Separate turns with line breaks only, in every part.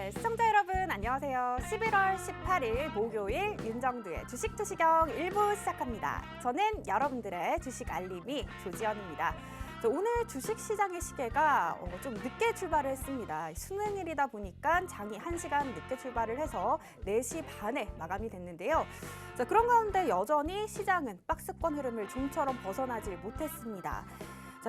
네, 시청자 여러분 안녕하세요. 11월 18일 목요일 윤정두의 주식투시경 1부 시작합니다. 저는 여러분들의 주식 알림이 조지연입니다. 오늘 주식시장의 시계가 좀 늦게 출발을 했습니다. 수능일이다 보니까 장이 1시간 늦게 출발을 해서 4시 반에 마감이 됐는데요. 그런 가운데 여전히 시장은 박스권 흐름을 좀처럼 벗어나질 못했습니다.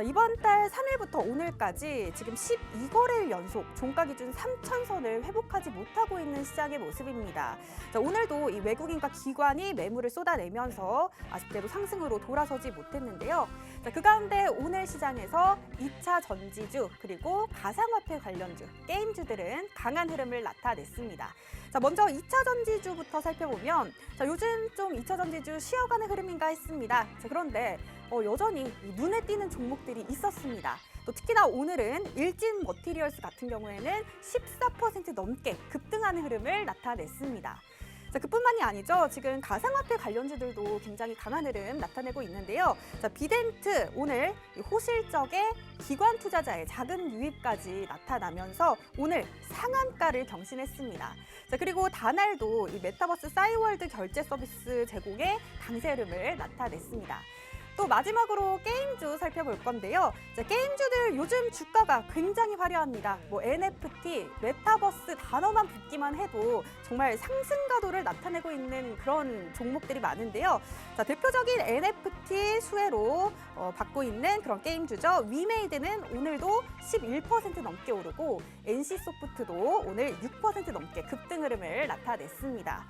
이번 달 3일부터 오늘까지 지금 12거래일 연속 종가 기준 3,000선을 회복하지 못하고 있는 시장의 모습입니다. 오늘도 이 외국인과 기관이 매물을 쏟아내면서 아쉽게도 상승으로 돌아서지 못했는데요. 그 가운데 오늘 시장에서 2차 전지주 그리고 가상화폐 관련주, 게임주들은 강한 흐름을 나타냈습니다. 먼저 2차 전지주부터 살펴보면 요즘 좀 2차 전지주 쉬어가는 흐름인가 했습니다. 그런데 여전히 눈에 띄는 종목들이 있었습니다. 또 특히나 오늘은 일진 머티리얼스 같은 경우에는 14% 넘게 급등하는 흐름을 나타냈습니다. 그뿐만이 아니죠. 지금 가상화폐 관련주들도 굉장히 강한 흐름 나타내고 있는데요. 비덴트 오늘 호실적의 기관 투자자의 자금 유입까지 나타나면서 오늘 상한가를 경신했습니다. 그리고 다날도 이 메타버스 싸이월드 결제 서비스 제공에 강세 흐름을 나타냈습니다. 또 마지막으로 게임주 살펴볼 건데요. 게임주들 요즘 주가가 굉장히 화려합니다. NFT, 메타버스 단어만 붙기만 해도 정말 상승 가도를 나타내고 있는 그런 종목들이 많은데요. 대표적인 NFT 수혜로 받고 있는 그런 게임주죠. 위메이드는 오늘도 11% 넘게 오르고 NC소프트도 오늘 6% 넘게 급등 흐름을 나타냈습니다.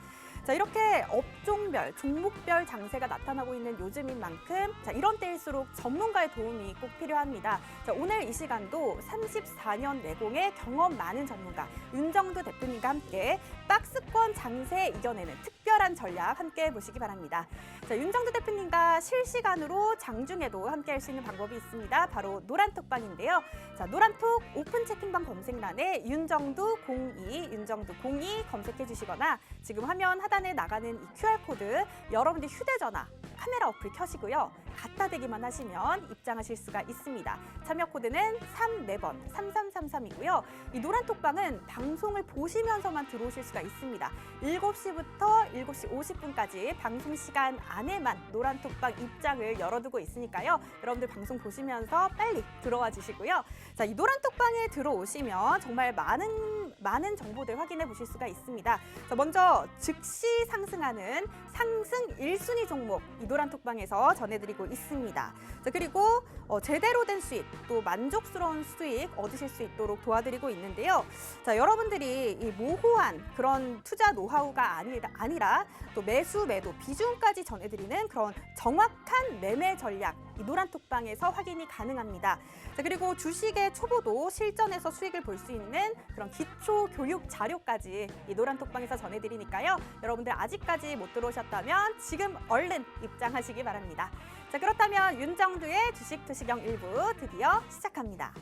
이렇게 업종별, 종목별 장세가 나타나고 있는 요즘인 만큼 이런 때일수록 전문가의 도움이 꼭 필요합니다. 오늘 이 시간도 34년 내공의 경험 많은 전문가 윤정두 대표님과 함께 박스권 장세 이겨내는 특별한 전략 함께 보시기 바랍니다. 윤정두 대표님과 실시간으로 장중에도 함께 할 수 있는 방법이 있습니다. 바로 노란톡방인데요. 노란톡 오픈 채팅방 검색란에 윤정두 02, 윤정두 02 검색해 주시거나 지금 화면 하단에 나가는 이 QR코드 여러분들 휴대전화 카메라 어플 켜시고요. 갖다 대기만 하시면 입장하실 수가 있습니다. 참여 코드는 34번 3333이고요. 이 노란톡방은 방송을 보시면서만 들어오실 수가 있습니다. 7시부터 7시 50분까지 방송 시간 안에만 노란톡방 입장을 열어두고 있으니까요. 여러분들 방송 보시면서 빨리 들어와 주시고요. 이 노란톡방에 들어오시면 정말 많은 정보들 확인해 보실 수가 있습니다. 먼저 즉시 상승하는 상승 1순위 종목 이 노란톡방에서 전해드리고 있습니다. 그리고 제대로 된 수익, 또 만족스러운 수익 얻으실 수 있도록 도와드리고 있는데요. 여러분들이 이 모호한 그런 투자 노하우가 아니라 또 매수, 매도, 비중까지 전해드리는 그런 정확한 매매 전략 이 노란톡방에서 확인이 가능합니다. 그리고 주식의 초보도 실전에서 수익을 볼 수 있는 그런 기초 교육 자료까지 이 노란톡방에서 전해드리니까요. 여러분들 아직까지 못 들어오셨다면 지금 얼른 입장하시기 바랍니다. 그렇다면 윤정두의 주식투시경 1부 드디어 시작합니다.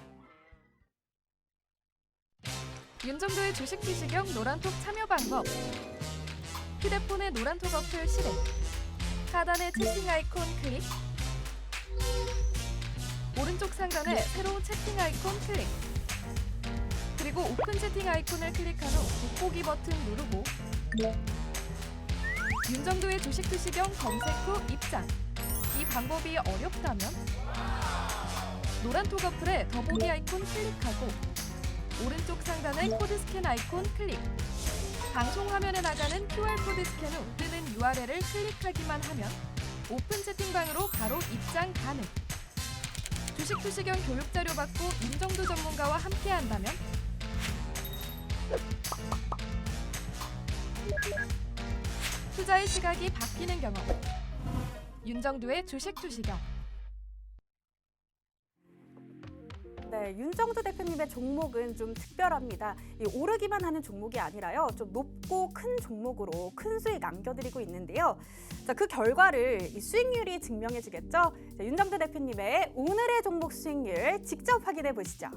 윤정두의 주식투시경 노란톡 참여 방법. 휴대폰의 노란톡 어플 실행. 하단의 채팅 아이콘 클릭. 오른쪽 상단에 새로운 채팅 아이콘 클릭. 그리고 오픈 채팅 아이콘을 클릭한 후 돋보기 버튼 누르고 윤정두의 주식투시경 검색 후 입장. 이 방법이 어렵다면 노란톡 어플에 더보기 아이콘 클릭하고 오른쪽 상단의 코드 스캔 아이콘 클릭. 방송 화면에 나가는 QR코드 스캔 후 뜨는 URL을 클릭하기만 하면 오픈 채팅방으로 바로 입장 가능. 주식투시경 교육자료 받고 윤정두 전문가와 함께한다면 투자의 시각이 바뀌는 경험. 윤정두의 주식투시경.
네, 윤정두 대표님의 종목은 좀 특별합니다. 오르기만 하는 종목이 아니라요. 좀 높고 큰 종목으로 큰 수익 남겨드리고 있는데요. 그 결과를 이 수익률이 증명해 주겠죠. 윤정두 대표님의 오늘의 종목 수익률 직접 확인해 보시죠.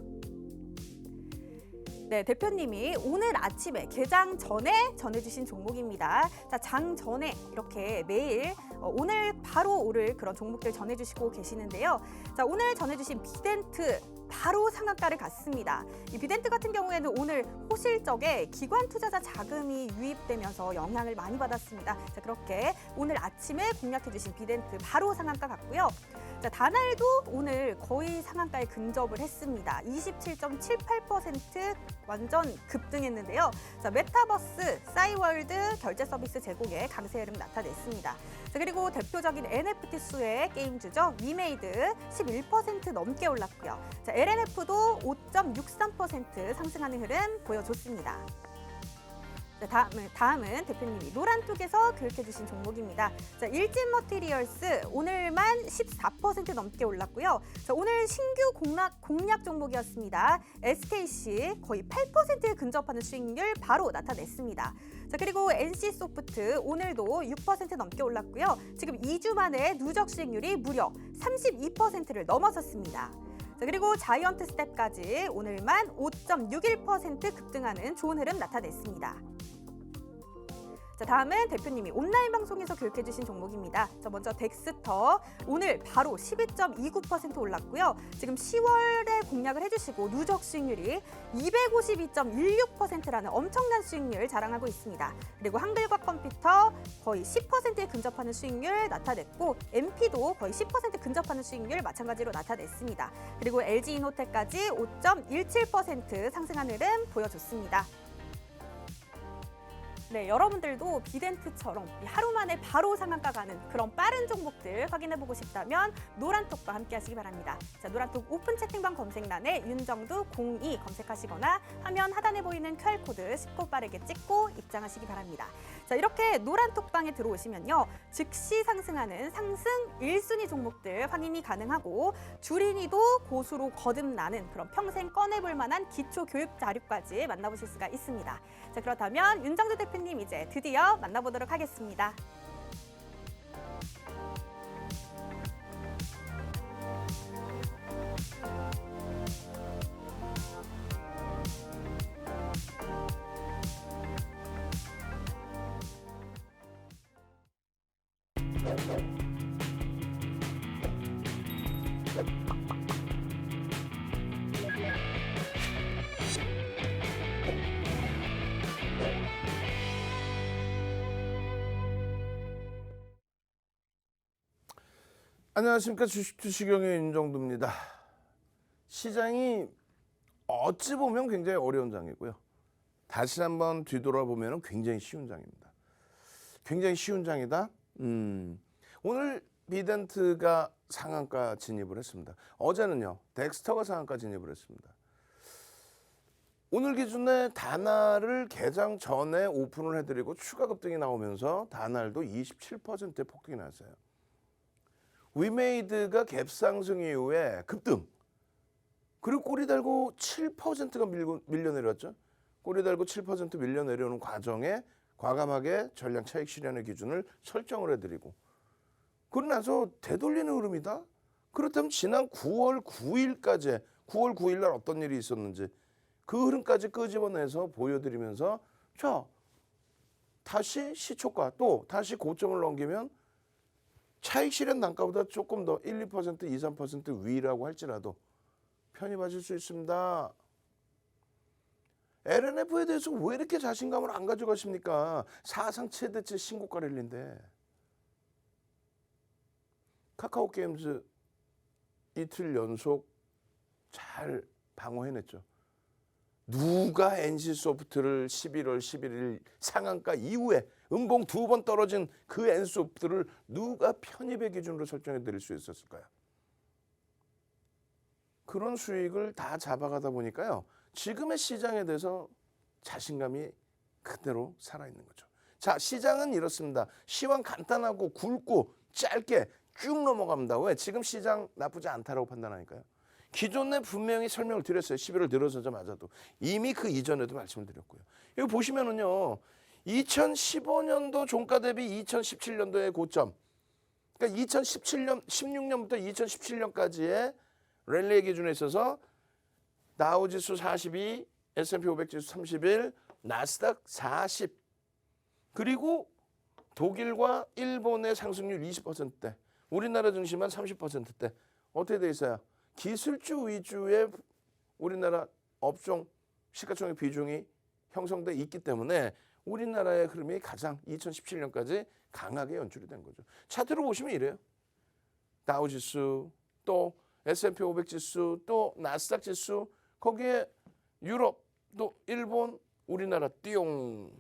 네, 대표님이 오늘 아침에 개장 전에 전해주신 종목입니다. 장 전에 이렇게 매일 오늘 바로 오를 그런 종목들 전해주시고 계시는데요. 자, 오늘 전해주신 비덴트 바로 상한가를 갔습니다. 이 비덴트 같은 경우에는 오늘 호실적에 기관 투자자 자금이 유입되면서 영향을 많이 받았습니다. 자, 그렇게 오늘 아침에 공략해주신 비덴트 바로 상한가 갔고요. 자, 다날도 오늘 거의 상한가에 근접을 했습니다. 27.78% 완전 급등했는데요. 자, 메타버스, 싸이월드 결제 서비스 제공에 강세 흐름 나타냈습니다. 자, 그리고 대표적인 NFT 수의 게임주죠. 위메이드 11% 넘게 올랐고요. 자, LNF도 5.63% 상승하는 흐름 보여줬습니다. 자, 다음은 대표님이 노란톡에서 교육해주신 종목입니다. 자, 일진 머티리얼스 오늘만 14% 넘게 올랐고요. 자, 오늘 신규 공략 종목이었습니다. SKC 거의 8%에 근접하는 수익률 바로 나타냈습니다. 자, 그리고 NC소프트 오늘도 6% 넘게 올랐고요. 지금 2주 만에 누적 수익률이 무려 32%를 넘어섰습니다. 자, 그리고 자이언트 스텝까지 오늘만 5.61% 급등하는 좋은 흐름 나타냈습니다. 자, 다음은 대표님이 온라인 방송에서 교육해주신 종목입니다. 자, 먼저 덱스터 오늘 바로 12.29% 올랐고요. 지금 10월에 공략을 해주시고 누적 수익률이 252.16%라는 엄청난 수익률 자랑하고 있습니다. 그리고 한글과 컴퓨터 거의 10%에 근접하는 수익률 나타냈고 MP도 거의 10% 근접하는 수익률 마찬가지로 나타냈습니다. 그리고 LG인호텔까지 5.17% 상승한 흐름 보여줬습니다. 네, 여러분들도 비덴트처럼 하루 만에 바로 상한가 가는 그런 빠른 종목들 확인해보고 싶다면 노란톡과 함께 하시기 바랍니다. 자, 노란톡 오픈 채팅방 검색란에 윤정두 02 검색하시거나 화면 하단에 보이는 QR코드 쉽고 빠르게 찍고 입장하시기 바랍니다. 자, 이렇게 노란톡방에 들어오시면요. 즉시 상승하는 상승 1순위 종목들 확인이 가능하고 주린이도 고수로 거듭나는 그런 평생 꺼내볼 만한 기초 교육 자료까지 만나보실 수가 있습니다. 자, 그렇다면 윤정두 대표님 이제 드디어 만나보도록 하겠습니다.
안녕하십니까. 주식투시경의 윤정두입니다. 시장이 어찌 보면 굉장히 어려운 장이고요. 다시 한번 뒤돌아보면 굉장히 쉬운 장입니다. 굉장히 쉬운 장이다. 오늘 비덴트가 상한가 진입을 했습니다. 어제는요. 덱스터가 상한가 진입을 했습니다. 오늘 기준에 다날을 개장 전에 오픈을 해드리고 추가 급등이 나오면서 다날도 27%의 폭등이 났어요. 위메이드가 갭상승 이후에 급등. 그리고 꼬리 달고 7%가 밀려 내려왔죠. 꼬리 달고 7% 밀려 내려오는 과정에 과감하게 전량 차익 실현의 기준을 설정을 해드리고 그러고 나서 되돌리는 흐름이다. 그렇다면 지난 9월 9일까지 9월 9일 날 어떤 일이 있었는지 그 흐름까지 끄집어내서 보여드리면서 자 다시 시초가 또 다시 고점을 넘기면 차익 실현 단가보다 조금 더 1, 2%, 2, 3% 위라고 할지라도 편히 봐줄 수 있습니다. LNF에 대해서 왜 이렇게 자신감을 안 가져가십니까? 사상 최대치 신고가 랠리인데. 카카오게임즈 이틀 연속 잘 방어해냈죠. 누가 NC소프트를 11월 11일 상한가 이후에 음봉 2번 떨어진 그 NC소프트를 누가 편입의 기준으로 설정해 드릴 수 있었을까요? 그런 수익을 다 잡아가다 보니까요. 지금의 시장에 대해서 자신감이 그대로 살아있는 거죠. 자, 시장은 이렇습니다. 시황 간단하고 굵고 짧게 쭉 넘어갑니다. 왜? 지금 시장 나쁘지 않다라고 판단하니까요. 기존에 분명히 설명을 드렸어요. 11월 들어서자마자도. 이미 그 이전에도 말씀을 드렸고요. 여기 보시면은요. 2015년도 종가 대비 2017년도의 고점. 그러니까 16년부터 2017년까지의 랠리의 기준에 있어서 다우지수 42, S&P 500 지수 31, 나스닥 40. 그리고 독일과 일본의 상승률 20%대. 우리나라 증시만 30%대. 어떻게 돼 있어요? 기술주 위주의 우리나라 업종 시가총액 비중이 형성돼 있기 때문에 우리나라의 흐름이 가장 2017년까지 강하게 연출이 된 거죠. 차트로 보시면 이래요. 다우지수, 또 S&P 500 지수, 또 나스닥 지수, 거기에 유럽, 또 일본, 우리나라 띠용.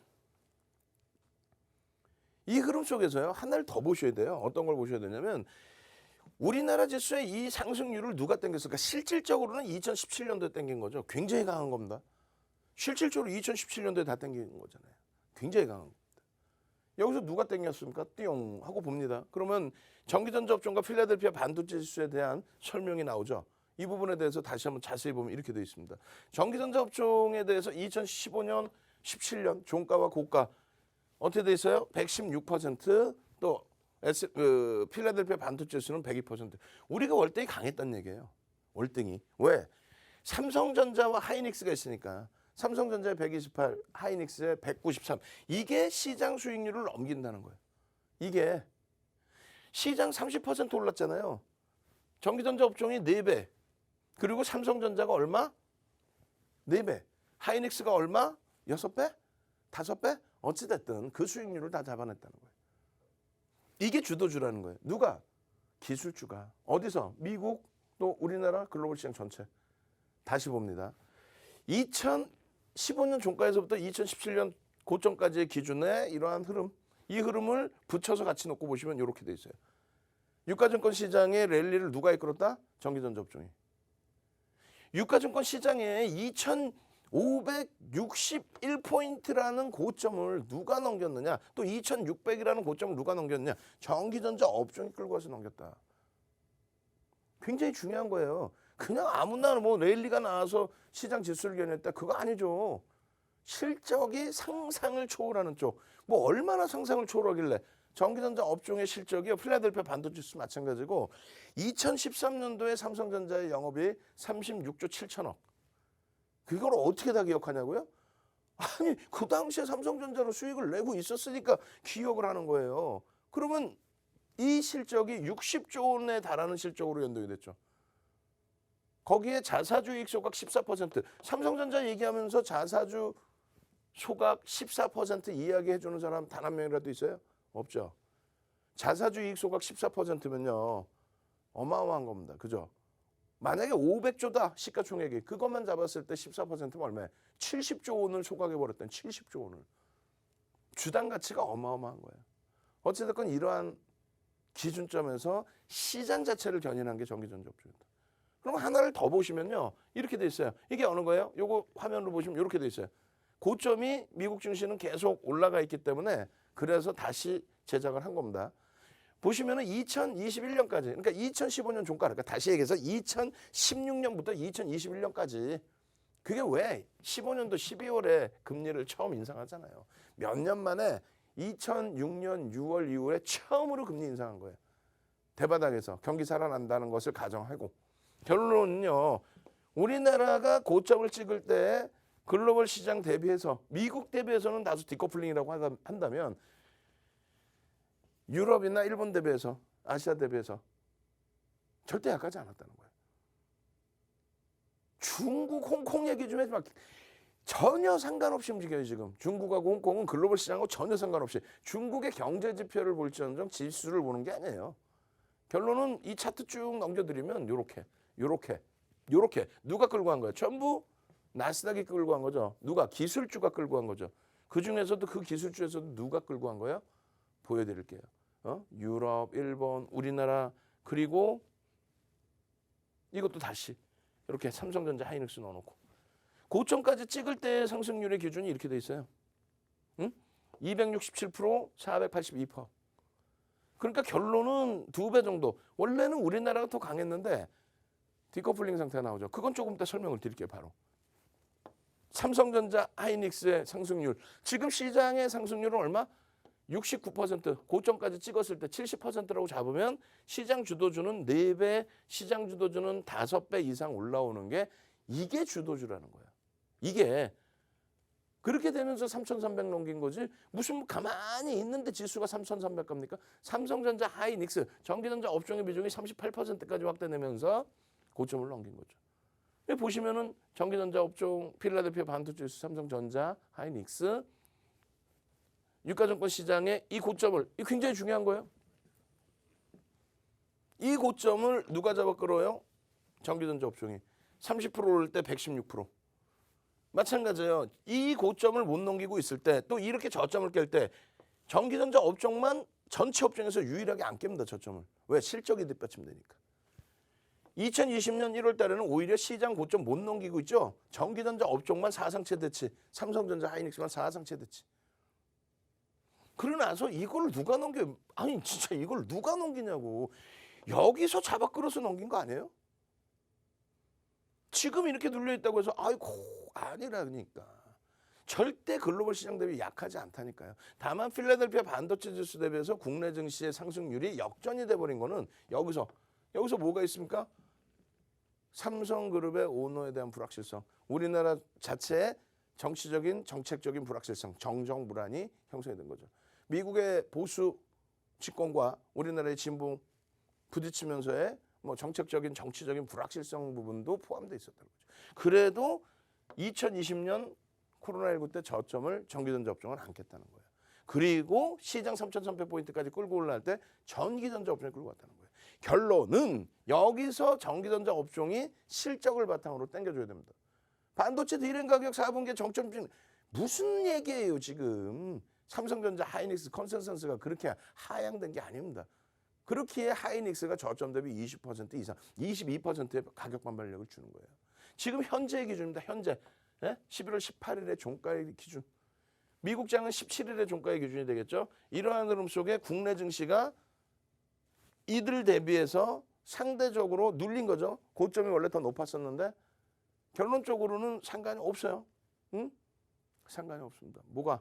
이 흐름 속에서요. 하나를 더 보셔야 돼요. 어떤 걸 보셔야 되냐면 우리나라 지수의 이 상승률을 누가 땡겼을까? 실질적으로는 2017년도에 땡긴 거죠. 굉장히 강한 겁니다. 실질적으로 2017년도에 다 땡긴 거잖아요. 굉장히 강한 겁니다. 여기서 누가 땡겼습니까? 띠용 하고 봅니다. 그러면 전기전자 업종과 필라델피아 반도체 지수에 대한 설명이 나오죠. 이 부분에 대해서 다시 한번 자세히 보면 이렇게 되어 있습니다. 전기전자 업종에 대해서 2015년, 17년 종가와 고가 어떻게 돼 있어요? 116%, 또 필라델피아 반도체 지수는 102%. 우리가 월등히 강했다는 얘기예요. 월등히. 왜? 삼성전자와 하이닉스가 있으니까. 삼성전자의 128, 하이닉스의 193. 이게 시장 수익률을 넘긴다는 거예요. 이게 시장 30% 올랐잖아요. 전기전자 업종이 4배. 그리고 삼성전자가 얼마? 4배. 하이닉스가 얼마? 6배? 5배? 어찌됐든 그 수익률을 다 잡아냈다는 거예요. 이게 주도주라는 거예요. 누가? 기술주가. 어디서? 미국, 또 우리나라 글로벌 시장 전체. 다시 봅니다. 2015년 종가에서부터 2017년 고점까지의 기준의 이러한 흐름, 이 흐름을 붙여서 같이 놓고 보시면 이렇게 돼 있어요. 유가증권 시장의 랠리를 누가 이끌었다? 전기전자 업종이. 유가증권 시장에 2,561포인트라는 고점을 누가 넘겼느냐, 또 2,600이라는 고점을 누가 넘겼느냐, 전기전자 업종이 끌고 와서 넘겼다. 굉장히 중요한 거예요. 그냥 아무나 뭐 랠리가 나와서 시장 지수를 견했다, 그거 아니죠. 실적이 상상을 초월하는 쪽. 뭐 얼마나 상상을 초월하길래. 전기전자 업종의 실적이요, 필라델피아 반도체 지수 마찬가지고 2013년도에 삼성전자의 영업이익 36조 7천억. 그걸 어떻게 다 기억하냐고요? 아니, 그 당시에 삼성전자로 수익을 내고 있었으니까 기억을 하는 거예요. 그러면 이 실적이 60조 원에 달하는 실적으로 연동이 됐죠. 거기에 자사주 이익 소각 14%. 삼성전자 얘기하면서 자사주 소각 14% 이야기해 주는 사람 단 한 명이라도 있어요? 없죠. 자사주 이익 소각 14%면요. 어마어마한 겁니다. 그죠? 만약에 500조다 시가총액이, 그것만 잡았을 때 14%면 얼마예요? 70조 원을 소각해 버렸다는, 70조 원을. 주당 가치가 어마어마한 거예요. 어찌됐건 이러한 기준점에서 시장 자체를 견인한 게 전기전자 업종입니다. 그럼 하나를 더 보시면요, 이렇게 돼 있어요. 이게 어느 거예요? 요거 화면으로 보시면 이렇게 돼 있어요. 고점이 미국 증시는 계속 올라가 있기 때문에 그래서 다시 제작을 한 겁니다. 보시면은 2021년까지, 그러니까 2015년 종가, 그러니까 다시 얘기해서 2016년부터 2021년까지, 그게 왜 15년도 12월에 금리를 처음 인상하잖아요. 몇 년 만에 2006년 6월 이후에 처음으로 금리 인상한 거예요. 대바닥에서 경기 살아난다는 것을 가정하고. 결론은요, 우리나라가 고점을 찍을 때 글로벌 시장 대비해서, 미국 대비해서는 다소 디커플링이라고 한다면 유럽이나 일본 대비해서, 아시아 대비해서 절대 약하지 않았다는 거예요. 중국, 홍콩 얘기 좀 해지 마. 전혀 상관없이 움직여요, 지금. 중국하고 홍콩은 글로벌 시장하고 전혀 상관없이. 중국의 경제 지표를 볼지언정 지수를 보는 게 아니에요. 결론은 이 차트 쭉 넘겨드리면 요렇게 누가 끌고 간 거예요? 전부 나스닥이 끌고 간 거죠. 누가? 기술주가 끌고 간 거죠. 그 중에서도, 그 기술주에서도 누가 끌고 간 거예요? 보여드릴게요. 유럽, 일본, 우리나라, 그리고 이것도 다시 이렇게 삼성전자, 하이닉스 넣어놓고 고점까지 찍을 때 상승률의 기준이 이렇게 돼 있어요. 267%, 482%. 그러니까 결론은 2배 정도. 원래는 우리나라가 더 강했는데 디커플링 상태가 나오죠. 그건 조금 이따 설명을 드릴게요. 바로 삼성전자, 하이닉스의 상승률. 지금 시장의 상승률은 얼마? 69%. 고점까지 찍었을 때 70%라고 잡으면 시장 주도주는 4배, 시장 주도주는 5배 이상 올라오는 게, 이게 주도주라는 거예요. 이게 그렇게 되면서 3,300 넘긴 거지. 무슨 가만히 있는데 지수가 3,300 갑니까? 삼성전자, 하이닉스, 전기전자 업종의 비중이 38%까지 확대되면서 고점을 넘긴 거죠. 여기 보시면은 전기전자 업종, 필라델피아 반도체 지수, 삼성전자, 하이닉스, 유가증권 시장의 이 고점을, 이 굉장히 중요한 거예요. 이 고점을 누가 잡아 끌어요? 전기전자 업종이 30% 오를 때 116%. 마찬가지예요. 이 고점을 못 넘기고 있을 때 또 이렇게 저점을 깰 때 전기전자 업종만 전체 업종에서 유일하게 안 깹니다. 저점을. 왜? 실적이 뒷받침되니까. 2020년 1월 달에는 오히려 시장 고점 못 넘기고 있죠. 전기전자 업종만 사상 최대치, 삼성전자, 하이닉스만 사상 최대치. 그러고 나서 이걸 누가 넘겨? 아니 진짜 이걸 누가 넘기냐고. 여기서 잡아 끌어서 넘긴 거 아니에요? 지금 이렇게 눌려 있다고 해서 아이고 아니라니까. 절대 글로벌 시장 대비 약하지 않다니까요. 다만 필라델피아 반도체 지수 대비해서 국내 증시의 상승률이 역전이 돼버린 거는 여기서 뭐가 있습니까? 삼성그룹의 오너에 대한 불확실성, 우리나라 자체의 정치적인 정책적인 불확실성, 정정 불안이 형성이 된 거죠. 미국의 보수 집권과 우리나라의 진보 부딪히면서의 뭐 정책적인 정치적인 불확실성 부분도 포함되어 있었다는 거죠. 그래도 2020년 코로나19 때 저점을 전기전자 업종은 안 깼다는 거예요. 그리고 시장 3,300포인트까지 끌고 올라갈 때 전기전자 업종이 끌고 갔다는 거예요. 결론은 여기서 전기전자 업종이 실적을 바탕으로 당겨줘야 됩니다. 반도체 디램 가격 4분기 정점 무슨 얘기예요 지금. 삼성전자, 하이닉스, 컨센서스가 그렇게 하향된 게 아닙니다. 그렇기에 하이닉스가 저점 대비 20% 이상, 22%의 가격 반발력을 주는 거예요. 지금 현재의 기준입니다. 현재 11월 18일의 종가의 기준. 미국장은 17일의 종가의 기준이 되겠죠. 이러한 흐름 속에 국내 증시가 이들 대비해서 상대적으로 눌린 거죠. 고점이 원래 더 높았었는데 결론적으로는 상관이 없어요. 응? 상관이 없습니다. 뭐가?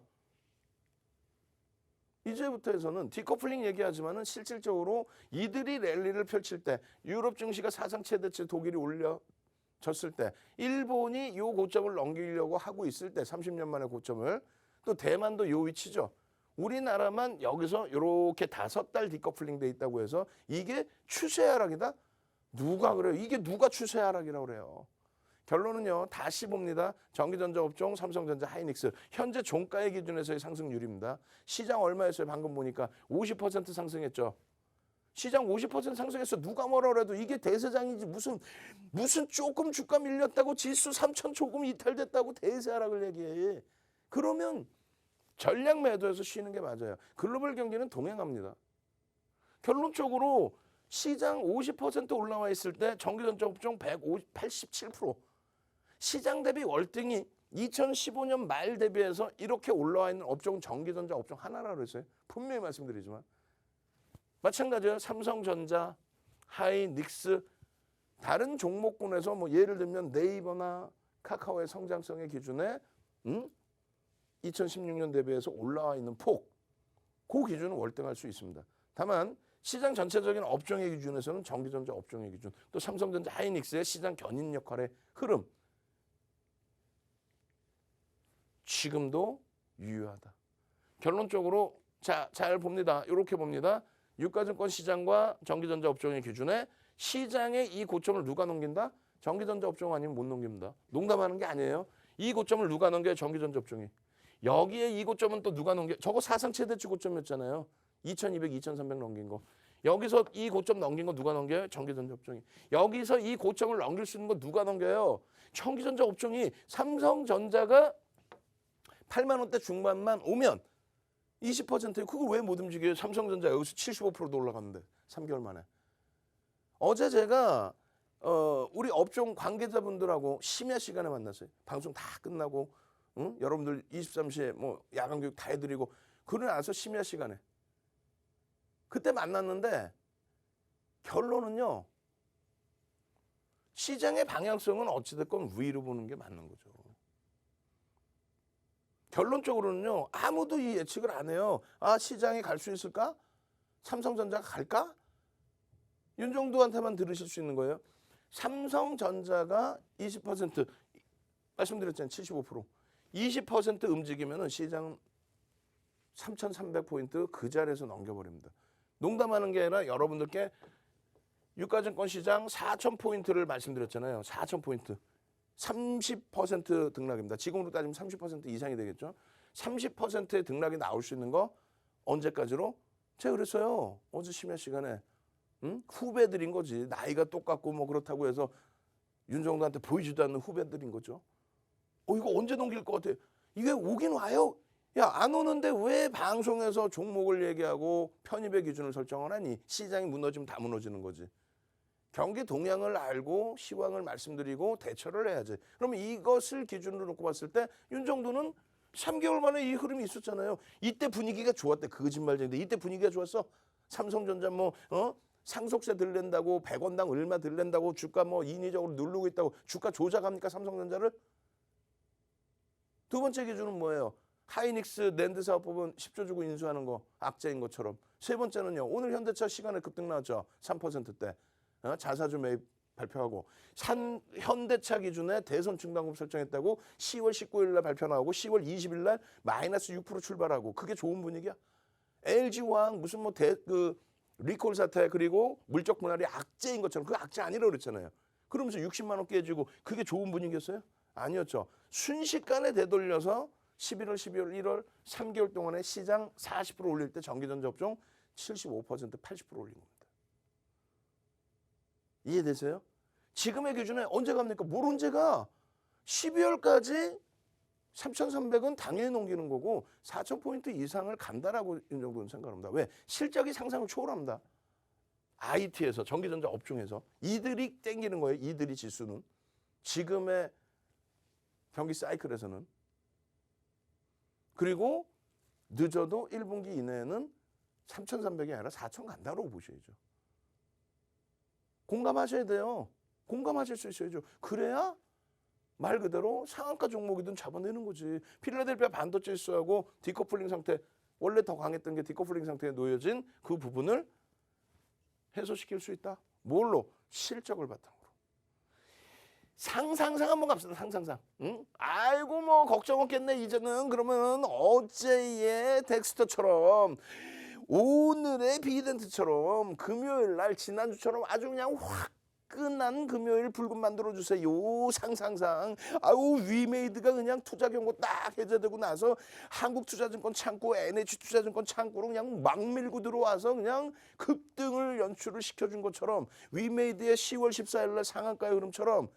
이제부터 해서는 디커플링 얘기하지만은 실질적으로 이들이 랠리를 펼칠 때 유럽 증시가 사상 최대치 독일이 올려졌을 때 일본이 이 고점을 넘기려고 하고 있을 때 30년 만에 고점을 또 대만도 요 위치죠. 우리나라만 여기서 이렇게 5달 디커플링 돼 있다고 해서 이게 추세 하락이다? 누가 그래요? 이게 누가 추세 하락이라고 그래요? 결론은요. 다시 봅니다. 전기전자 업종, 삼성전자, 하이닉스. 현재 종가의 기준에서의 상승률입니다. 시장 얼마였어요? 방금 보니까 50% 상승했죠. 시장 50% 상승했어. 누가 뭐라 그래도 이게 대세장이지 무슨 조금 주가 밀렸다고 지수 3천 조금 이탈됐다고 대세 하락을 얘기해. 그러면 전략 매도해서 쉬는 게 맞아요. 글로벌 경기는 동행합니다. 결론적으로 시장 50% 올라와 있을 때 전기전자 업종 187%. 시장 대비 월등히 2015년 말 대비해서 이렇게 올라와 있는 업종은 전기전자 업종 하나라고 그랬어요. 분명히 말씀드리지만. 마찬가지예요. 삼성전자, 하이닉스, 다른 종목군에서 뭐 예를 들면 네이버나 카카오의 성장성의 기준에 2016년 대비해서 올라와 있는 폭, 그 기준은 월등할 수 있습니다. 다만 시장 전체적인 업종의 기준에서는 전기전자 업종의 기준, 또 삼성전자, 하이닉스의 시장 견인 역할의 흐름, 지금도 유효하다. 결론적으로 잘 봅니다. 이렇게 봅니다. 유가증권 시장과 전기전자 업종의 기준에 시장의 이 고점을 누가 넘긴다? 전기전자 업종 아니면 못 넘깁니다. 농담하는 게 아니에요. 이 고점을 누가 넘겨요? 전기전자 업종이. 여기에 이 고점은 또 누가 넘겨? 저거 사상 최대치 고점이었잖아요. 2200, 2300 넘긴 거. 여기서 이 고점 넘긴 거 누가 넘겨요? 전기전자 업종이. 여기서 이 고점을 넘길 수 있는 거 누가 넘겨요? 전기전자 업종이. 삼성전자가 8만 원대 중반만 오면 20%예요. 그걸 왜 못 움직여요? 삼성전자 여기서 75%도 올라갔는데 3개월 만에. 어제 제가 우리 업종 관계자분들하고 심야 시간에 만났어요. 방송 다 끝나고 여러분들 23시에 뭐 야간 교육 다 해드리고 그러고 나서 심야 시간에 그때 만났는데 결론은요. 시장의 방향성은 어찌됐건 위로 보는 게 맞는 거죠. 결론적으로는요. 아무도 이 예측을 안 해요. 아 시장이 갈 수 있을까? 삼성전자가 갈까? 윤정두한테만 들으실 수 있는 거예요. 삼성전자가 20% 말씀드렸잖아요. 75%. 20% 움직이면은 시장은 3,300포인트 그 자리에서 넘겨버립니다. 농담하는 게 아니라 여러분들께 유가증권 시장 4,000포인트를 말씀드렸잖아요. 4,000포인트. 30% 등락입니다. 지금으로 따지면 30% 이상이 되겠죠. 30%의 등락이 나올 수 있는 거 언제까지로? 제가 그랬어요. 어제 심야 시간에. 후배들인 거지. 나이가 똑같고 뭐 그렇다고 해서 윤정도한테 보이지도 않는 후배들인 거죠. 이거 언제 넘길 것 같아? 이게 오긴 와요. 야, 안 오는데 왜 방송에서 종목을 얘기하고 편입의 기준을 설정을 하니? 시장이 무너지면 다 무너지는 거지. 경기 동향을 알고 시황을 말씀드리고 대처를 해야지. 그러면 이것을 기준으로 놓고 봤을 때 윤정도는 3개월 만에 이 흐름이 있었잖아요. 이때 분위기가 좋았대. 그 거짓말쟁인데 이때 분위기가 좋았어. 삼성전자 상속세 들랜다고 100원당 얼마 들랜다고 주가 인위적으로 누르고 있다고 주가 조작합니까? 삼성전자를? 두 번째 기준은 뭐예요? 하이닉스 낸드 사업 부분 10조 주고 인수하는 거 악재인 것처럼. 세 번째는요. 오늘 현대차 시간에 급등 나왔죠. 3%대. 자사주 매입 발표하고 현대차 기준에 대손 증당금 설정했다고 10월 19일 날 발표 나오고 10월 20일 날 마이너스 6% 출발하고 그게 좋은 분위기야? LG화학 무슨 리콜 사태 그리고 물적 분할이 악재인 것처럼 그 악재 아니라고 그랬잖아요. 그러면서 60만 원 깨지고 그게 좋은 분위기였어요? 아니었죠. 순식간에 되돌려서 11월, 12월, 1월 3개월 동안에 시장 40% 올릴 때 전기전자 업종 75%, 80% 올린 겁니다. 이해되세요? 지금의 기준에 언제 갑니까? 뭘 언제 가? 12월까지 3,300은 당연히 넘기는 거고 4,000포인트 이상을 간다라고 이 정도는 생각합니다. 왜? 실적이 상상을 초월합니다. IT에서 전기전자 업종에서 이들이 땡기는 거예요. 이들이 지수는. 지금의 경기 사이클에서는. 그리고 늦어도 1분기 이내에는 3,300이 아니라 4,000 간다고 보셔야죠. 공감하셔야 돼요. 공감하실 수 있어야죠. 그래야 말 그대로 상한가 종목이든 잡아내는 거지. 필라델피아 반도체 지수하고 디커플링 상태, 원래 더 강했던 게 디커플링 상태에 놓여진 그 부분을 해소시킬 수 있다. 뭘로? 실적을 바탕으로. 상상 한번 갑시다. 상상. 응? 아이고 걱정 없겠네. 이제는 그러면 어제의 덱스터처럼 오늘의 비덴트처럼 금요일 날 지난주처럼 아주 그냥 화끈한 금요일 불금 만들어주세요. 상상. 위메이드가 그냥 투자 경고 딱 해제되고 나서 한국투자증권 창구, NH투자증권 창구로 그냥 막 밀고 들어와서 그냥 급등을 연출을 시켜준 것처럼 위메이드의 10월 14일 날 상한가의 흐름처럼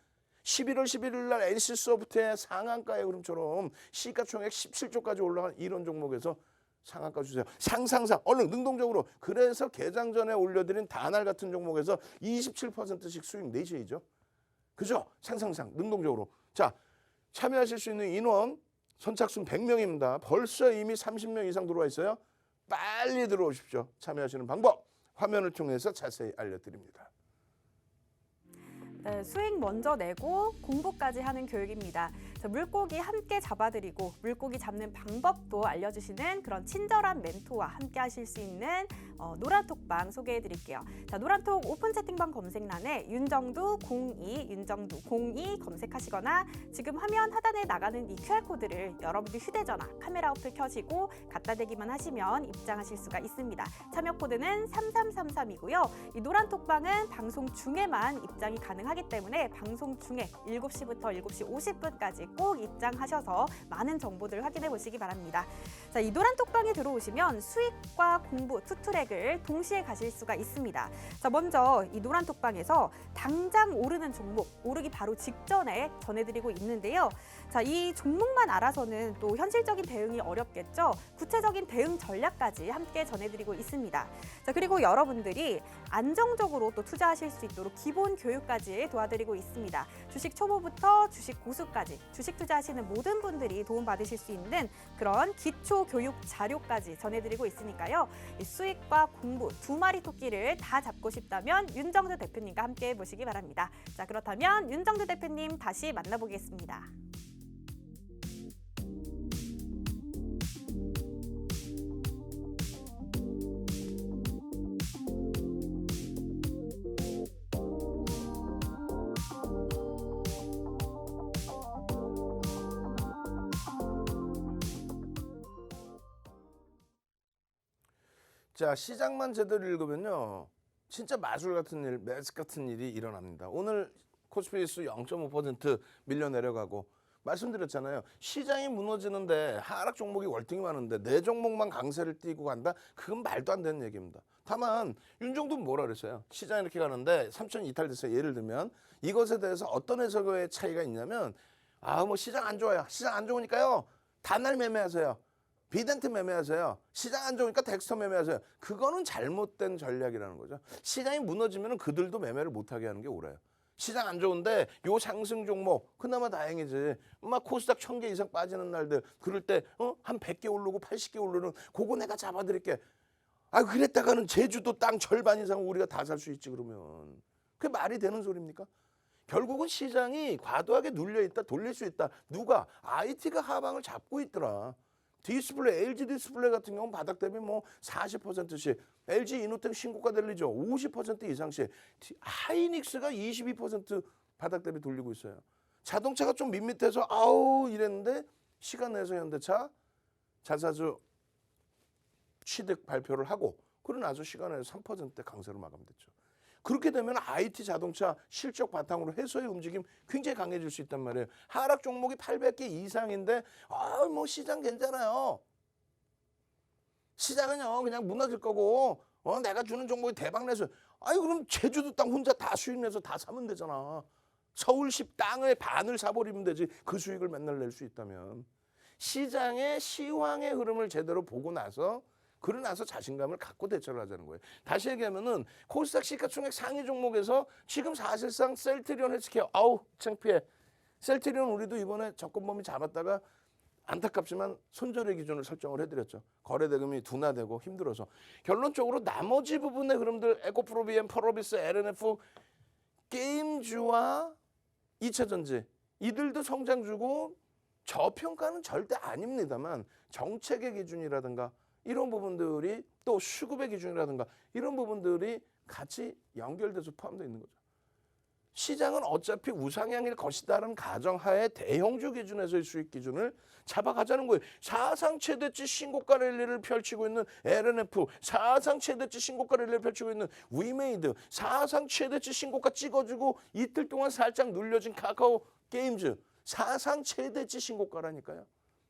11월 11일 날 NC소프트의 상한가의 흐름처럼 시가총액 17조까지 올라간 이런 종목에서 상한가 주세요. 상상 얼른 능동적으로. 그래서 개장 전에 올려드린 다날 같은 종목에서 27%씩 수익 내셔야죠. 그죠? 상상 능동적으로. 자, 참여하실 수 있는 인원 선착순 100명입니다. 벌써 이미 30명 이상 들어와 있어요. 빨리 들어오십시오. 참여하시는 방법 화면을 통해서 자세히 알려드립니다.
네, 수익 먼저 내고 공부까지 하는 교육입니다. 물고기 함께 잡아드리고 물고기 잡는 방법도 알려주시는 그런 친절한 멘토와 함께 하실 수 있는 노란톡방 소개해드릴게요. 자, 노란톡 오픈 채팅방 검색란에 윤정두 02, 윤정두 02 검색하시거나 지금 화면 하단에 나가는 이 QR코드를 여러분들 휴대전화 카메라 어플 켜시고 갖다 대기만 하시면 입장하실 수가 있습니다. 참여 코드는 3333이고요. 이 노란톡방은 방송 중에만 입장이 가능하기 때문에 방송 중에 7시부터 7시 50분까지 꼭 입장하셔서 많은 정보들 확인해 보시기 바랍니다. 자, 이 노란톡방에 들어오시면 수익과 공부 투트랙을 동시에 가실 수가 있습니다. 자, 먼저 이 노란톡방에서 당장 오르는 종목, 오르기 바로 직전에 전해드리고 있는데요. 자, 이 종목만 알아서는 또 현실적인 대응이 어렵겠죠. 구체적인 대응 전략까지 함께 전해드리고 있습니다. 자, 그리고 여러분들이 안정적으로 또 투자하실 수 있도록 기본 교육까지 도와드리고 있습니다. 주식 초보부터 주식 고수까지 주식 투자하시는 모든 분들이 도움받으실 수 있는 그런 기초 교육 자료까지 전해드리고 있으니까요. 이 수익과 공부 두 마리 토끼를 다 잡고 싶다면 윤정두 대표님과 함께 해보시기 바랍니다. 자, 그렇다면 윤정두 대표님 다시 만나보겠습니다.
자, 시장만 제대로 읽으면요. 진짜 마술 같은 일, 매직 같은 일이 일어납니다. 오늘 코스피 지수 0.5% 밀려 내려가고 말씀드렸잖아요. 시장이 무너지는데 하락 종목이 월등히 많은데 내 종목만 강세를 띠고 간다? 그건 말도 안 되는 얘기입니다. 다만 윤종도는 뭐라 그랬어요? 시장이 이렇게 가는데 3천 이탈됐어요. 예를 들면 이것에 대해서 어떤 해석의 차이가 있냐면 뭐 시장 안 좋아요. 시장 안 좋으니까요. 단날 매매하세요. 비덴트 매매하세요. 시장 안 좋으니까 덱스터 매매하세요. 그거는 잘못된 전략이라는 거죠. 시장이 무너지면 그들도 매매를 못하게 하는 게 옳아요. 시장 안 좋은데 요 상승 종목 그나마 다행이지. 막 코스닥 1000개 이상 빠지는 날들 그럴 때 한 100개 오르고 80개 오르는 그거 내가 잡아드릴게. 그랬다가는 제주도 땅 절반 이상 우리가 다 살 수 있지 그러면. 그게 말이 되는 소리입니까? 결국은 시장이 과도하게 눌려있다 돌릴 수 있다. 누가? IT가 하방을 잡고 있더라. 디스플레이, LG 디스플레이 같은 경우는 바닥 대비 40%씩, LG 이노텍 신고가 들리죠. 50% 이상씩. 하이닉스가 22% 바닥 대비 돌리고 있어요. 자동차가 좀 밋밋해서 이랬는데 시간 내서 현대차 자사주 취득 발표를 하고 그러고 나서 시간 내서 3%대 강세로 마감됐죠. 그렇게 되면 IT 자동차 실적 바탕으로 해소의 움직임 굉장히 강해질 수 있단 말이에요. 하락 종목이 800개 이상인데 시장 괜찮아요. 시장은요 그냥 무너질 거고 내가 주는 종목이 대박 내서 그럼 제주도 땅 혼자 다 수익 내서 다 사면 되잖아. 서울시 땅의 반을 사버리면 되지. 그 수익을 맨날 낼 수 있다면. 시장의 시황의 흐름을 제대로 보고 나서 그러고 나서 자신감을 갖고 대처를 하자는 거예요. 다시 얘기하면은 코스닥 시가총액 상위 종목에서 지금 사실상 셀트리온 헬스케어 창피해. 셀트리온 우리도 이번에 접근 범위 잡았다가 안타깝지만 손절의 기준을 설정을 해드렸죠. 거래 대금이 둔화되고 힘들어서. 결론적으로 나머지 부분의 흐름들 에코프로비엠, 펄어비스, LNF, 게임주와 2차전지 이들도 성장주고 저평가는 절대 아닙니다만 정책의 기준이라든가 이런 부분들이 또 수급의 기준이라든가 이런 부분들이 같이 연결돼서 포함되어 있는 거죠. 시장은 어차피 우상향일 것이다라는 가정하에 대형주 기준에서의 수익 기준을 잡아가자는 거예요. 사상 최대치 신고가 랠리를 펼치고 있는 LNF, 사상 최대치 신고가 랠리를 펼치고 있는 위메이드, 사상 최대치 신고가 찍어주고 이틀 동안 살짝 눌려진 카카오 게임즈, 사상 최대치 신고가라니까요.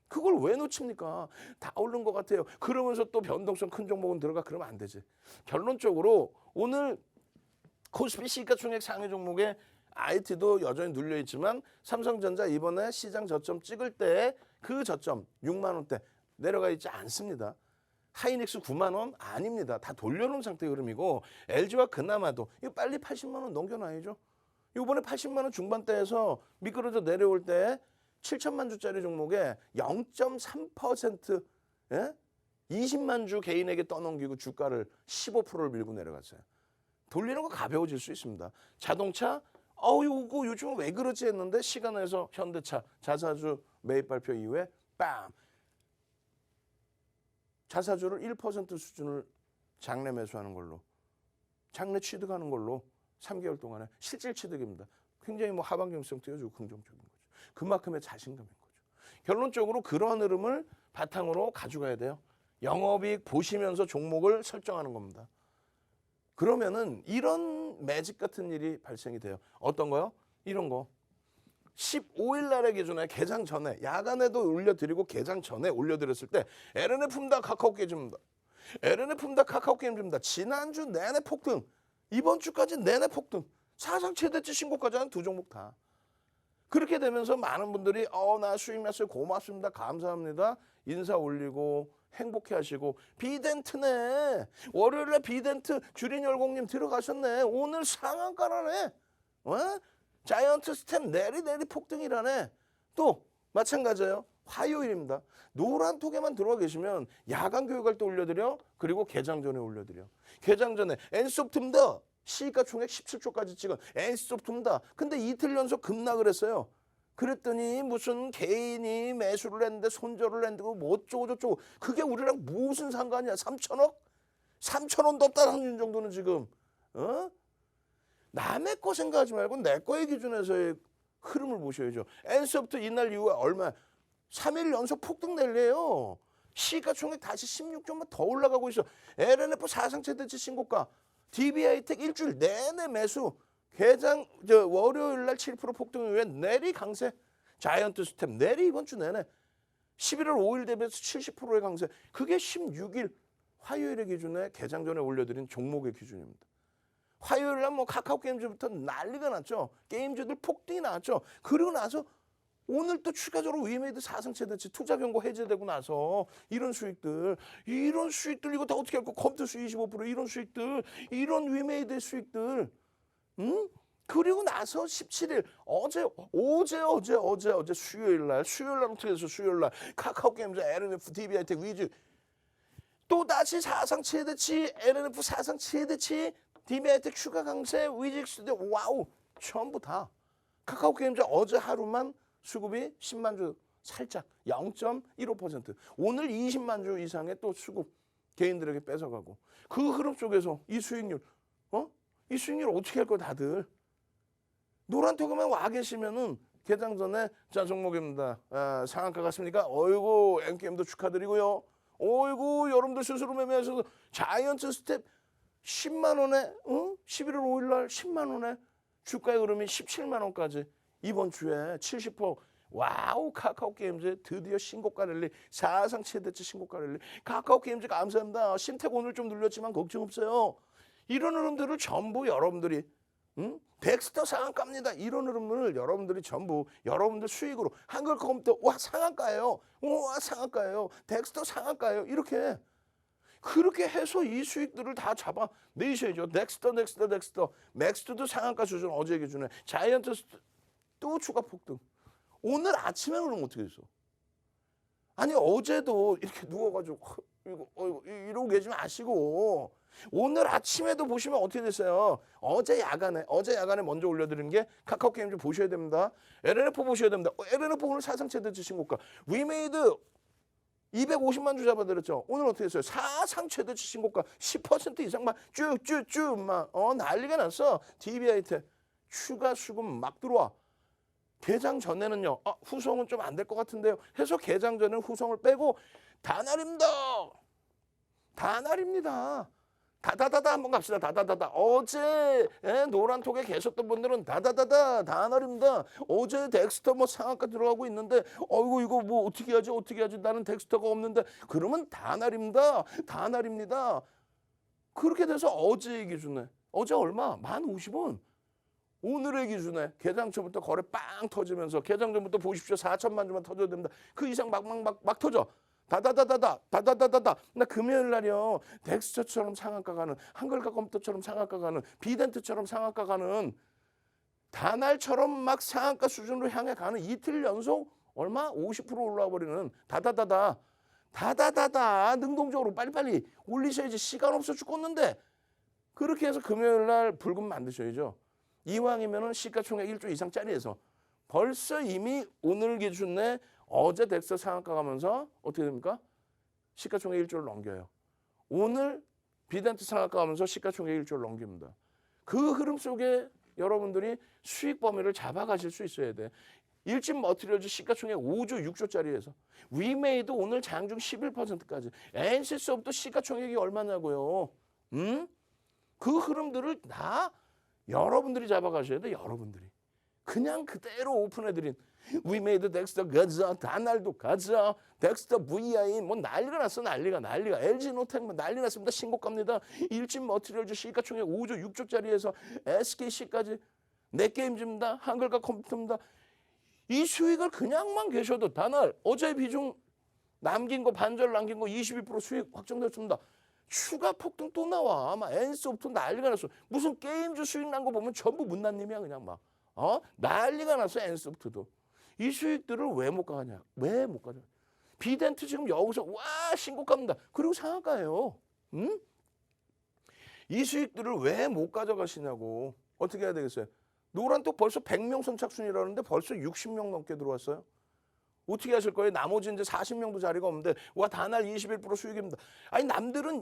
그걸 왜 놓칩니까? 다 오른 것 같아요. 그러면서 또 변동성 큰 종목은 들어가 그러면 안 되지. 결론적으로 오늘 코스피 시가총액 상위 종목에 IT도 여전히 눌려 있지만 삼성전자 이번에 시장 저점 찍을 때 그 저점 6만 원대 내려가 있지 않습니다. 하이닉스 9만 원 아닙니다. 다 돌려놓은 상태의 흐름이고 LG와 그나마도 이거 빨리 80만 원 넘겨놔야죠. 이번에 80만 원 중반대에서 미끄러져 내려올 때 7천만 주짜리 종목에 0.3% 20만 주 개인에게 떠넘기고 주가를 15%를 밀고 내려갔어요. 돌리는 거 가벼워질 수 있습니다. 자동차 이거 요즘은 왜 그러지 했는데 시간에서 현대차 자사주 매입 발표 이후에 빰 자사주를 1% 수준을 장내 매수하는 걸로 장내 취득하는 걸로 3개월 동안에 실질 취득입니다. 굉장히 하반경성 띄워주고 긍정적인 거죠. 그만큼의 자신감인 거죠. 결론적으로 그런 흐름을 바탕으로 가져가야 돼요. 영업이익 보시면서 종목을 설정하는 겁니다. 그러면은 이런 매직 같은 일이 발생이 돼요. 어떤 거요? 이런 거. 15일 날의 기준에 개장 전에 야간에도 올려드리고 개장 전에 올려드렸을 때 LNF입니다. 카카오 게임즈입니다. LNF입니다. 카카오 게임즈입니다. 지난주 내내 폭등. 이번 주까지 내내 폭등. 사상 최대치 신고까지 한 두 종목 다. 그렇게 되면서 많은 분들이 나 수익 났어요. 고맙습니다. 감사합니다. 인사 올리고 행복해 하시고 비덴트네. 월요일에 비덴트 주린열공님 들어가셨네. 오늘 상한가라네. 자이언트 스텝 내리 폭등이라네. 또 마찬가지예요. 화요일입니다. 노란 톡에만 들어와 계시면 야간 교육할 때 올려드려. 그리고 개장 전에 올려드려. 개장 전에 엔소프트입니다. 시가 총액 17조까지 찍은 엔소프트입니다. 근데 이틀 연속 급락을 했어요. 그랬더니 무슨 개인이 매수를 했는데 손절을 했는데 뭐 어쩌고 저쩌고. 그게 우리랑 무슨 상관이야. 3천억? 3천원도 없다는 준 정도는 지금. 남의 거 생각하지 말고 내 거의 기준에서의 흐름을 보셔야죠. 엔소프트 이날 이후에 얼마 3일 연속 폭등 랠리예요. 시가총액 다시 16조만 더 올라가고 있어. LNF 사상 최대치 신고가. DB하이텍 일주일 내내 매수. 개장 월요일 날 7% 폭등 이후에 내리 강세. 자이언트 스텝 내리 이번 주 내내. 11월 5일 대비해서 70%의 강세. 그게 16일 화요일의 기준에 개장 전에 올려드린 종목의 기준입니다. 화요일 날 뭐 카카오 게임즈부터 난리가 났죠. 게임즈들 폭등이 나왔죠. 그리고 나서 오늘 또 추가적으로 위메이드 사상 최대치 투자 경고 해제되고 나서 이런 수익들 이거 다 어떻게 할까? 컴퓨터 수익 25% 이런 수익들, 이런 위메이드 수익들, 그리고 나서 17일 어제 수요일 날 어떻게 해서 수요일 날 카카오 게임즈, LNF, DB하이텍, 위즈 또 다시 사상 최대치, LNF 사상 최대치, DB하이텍 추가 강세, 위직스 와우 전부 다 카카오 게임즈 어제 하루만 수급이 10만 주 살짝 0.15%. 오늘 20만 주 이상의 또 수급 개인들에게 뺏어가고 그 흐름 속에서 이 수익률 어떻게 할 거야 다들. 노란톡에만 와 계시면은 개장 전에 자 종목입니다. 상한가 갔습니까? 어이구 NKM도 축하드리고요. 어이구 여러분들 스스로 매매하셔서 자이언트 스텝 10만 원에 11월 5일 날 10만 원에 주가의 흐름이 17만 원까지 이번 주에 70% 와우. 카카오 게임즈 드디어 신고가 랠리, 사상 최대치 신고가 랠리. 카카오 게임즈 감사합니다. 신택 오늘 좀 눌렸지만 걱정 없어요. 이런 흐름들을 전부 여러분들이 덱스터 상한가입니다. 이런 흐름을 여러분들이 전부 여러분들 수익으로 한글컴퓨터 와 상한가예요. 와 상한가예요. 덱스터 상한가예요. 이렇게 그렇게 해서 이 수익들을 다 잡아 내셔야죠. 덱스터. 맥스트도 상한가 수준 어제 기준에. 자이언트 또 추가 폭등. 오늘 아침에 그럼 어떻게 됐어? 아니 어제도 이렇게 누워가지고 이러고 계지 마시고 오늘 아침에도 보시면 어떻게 됐어요? 어제 야간에 먼저 올려드린 게 카카오 게임 좀 보셔야 됩니다. LNF 보셔야 됩니다. LNF 오늘 사상 최대치 신고가. 위메이드 250만 주 잡아드렸죠. 오늘 어떻게 됐어요? 사상 최대치 신고가 10% 이상 막 쭉쭉쭉 막 난리가 났어. DB하이텍 추가 수급 막 들어와. 개장 전에는요. 후송은 좀 안 될 것 같은데요. 해서 개장 전에는 후송을 빼고 다날입니다. 다다다다 한번 갑시다. 다다다다. 어제 노란톡에 계셨던 분들은 다날입니다. 어제 덱스터 뭐 상한가 들어가고 있는데 어이구 이거 뭐 어떻게 하지 나는 덱스터가 없는데 그러면 다날입니다. 그렇게 돼서 어제의 기준에 어제 얼마? 1050원. 오늘의 기준에 개장 초부터 거래 빵 터지면서 개장 전부터 보십시오. 4천만 주만 터져야 됩니다. 그 이상 막 터져. 다다다다. 나 금요일 날이요. 덱스터처럼 상한가 가는, 한글과 컴퓨터처럼 상한가 가는, 비덴트처럼 상한가 가는, 다날처럼 막 상한가 수준으로 향해 가는 이틀 연속 얼마? 50% 올라와 버리는 다다다다. 능동적으로 빨리빨리 올리셔야지. 시간 없어 죽겠는데. 그렇게 해서 금요일 날 불금 만드셔야죠. 이왕이면은 시가총액 1조 이상짜리에서 벌써 이미 오늘 기준에 어제 덱스터 상한가 가면서 어떻게 됩니까? 시가총액 1조를 넘겨요. 오늘 비덴트 상한가 가면서 시가총액 1조를 넘깁니다. 그 흐름 속에 여러분들이 수익 범위를 잡아가실 수 있어야 돼. 일진 머티리얼즈 시가총액 5조 6조짜리에서 위메이드 오늘 장중 11%까지 NC소프트 시가총액이 얼마냐고요. 그 흐름들을 다 여러분들이 잡아가셔야 돼. 여러분들이 그냥 그대로 오픈해드린 위메이드 덱스터 가자, 다날도 가자, 덱스터 VI 뭐 난리가 났어. 난리가 LG노텍 뭐 난리 났습니다. 신고가입니다. 일진 머티리얼즈 시가총액 5조 6조짜리에서 SKC까지 넷게임즈입니다. 한글과 컴퓨터입니다. 이 수익을 그냥만 계셔도 다날 어제 비중 남긴 거 반절 남긴 거 22% 수익 확정됐습니다. 추가 폭등 또 나와. 아마 NC소프트 난리가 났어. 무슨 게임즈 수익 난 거 보면 전부 문난님이야 그냥 막. 난리가 났어. NC소프트도. 이 수익들을 왜 못 가냐? 왜 못 가냐? 비덴트 지금 여기서 와 신고가입니다. 그리고 상한가예요. 이 수익들을 왜 못 가져가시냐고. 어떻게 해야 되겠어요? 노란톡 벌써 100명 선착순이라는데 벌써 60명 넘게 들어왔어요. 어떻게 하실 거예요? 나머지 이제 40명도 자리가 없는데 와 다날 21% 수익입니다. 아니 남들은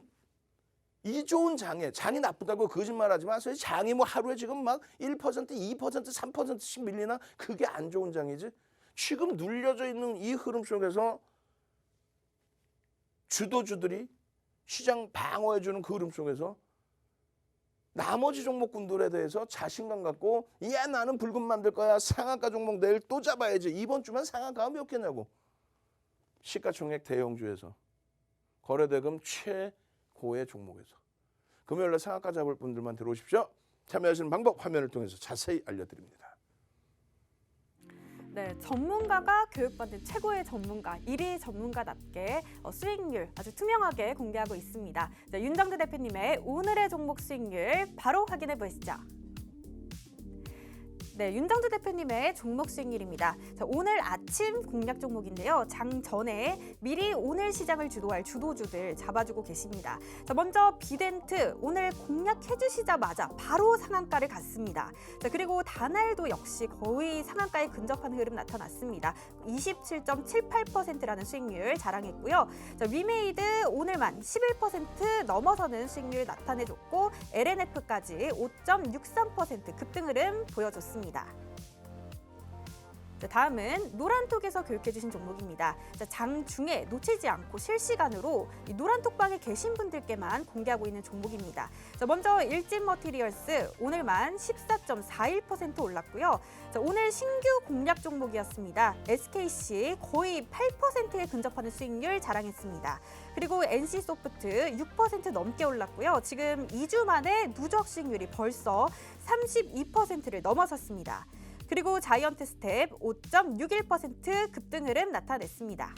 이 좋은 장이 나쁘다고 거짓말하지 마세요. 장이 뭐 하루에 지금 막 1%, 2%, 3%씩 밀리나? 그게 안 좋은 장이지. 지금 눌려져 있는 이 흐름 속에서 주도주들이 시장 방어해주는 그 흐름 속에서 나머지 종목군들에 대해서 자신감 갖고 야 나는 불금 만들 거야. 상한가 종목 내일 또 잡아야지. 이번 주만 상한가가 몇 개냐고. 시가총액 대형주에서 거래대금 최고의 종목에서 금요일에 상한가 잡을 분들만 들어오십시오. 참여하시는 방법 화면을 통해서 자세히 알려드립니다.
네, 전문가가 교육받는 최고의 전문가, 1위 전문가답게 수익률 아주 투명하게 공개하고 있습니다. 자, 윤정두 대표님의 오늘의 종목 수익률 바로 확인해 보시죠. 네, 윤정두 대표님의 종목 수익률입니다. 자, 오늘 아침 공략 종목인데요. 장 전에 미리 오늘 시장을 주도할 주도주들 잡아주고 계십니다. 자, 먼저 비덴트 오늘 공략해 주시자마자 바로 상한가를 갔습니다. 자, 그리고 다날도 역시 거의 상한가에 근접한 흐름 나타났습니다. 27.78%라는 수익률 자랑했고요. 자, 위메이드 오늘만 11% 넘어서는 수익률 나타내줬고 LNF까지 5.63% 급등 흐름 보여줬습니다. 자, 다음은 노란톡에서 교육해주신 종목입니다. 자, 장중에 놓치지 않고 실시간으로 이 노란톡방에 계신 분들께만 공개하고 있는 종목입니다. 자, 먼저 일진머티리얼스 오늘만 14.41% 올랐고요. 자, 오늘 신규 공략 종목이었습니다. SKC 거의 8%에 근접하는 수익률 자랑했습니다. 그리고 NC소프트 6% 넘게 올랐고요. 지금 2주 만에 누적 수익률이 벌써 32%를 넘어섰습니다. 그리고 자이언트 스텝 5.61% 급등 흐름 나타냈습니다.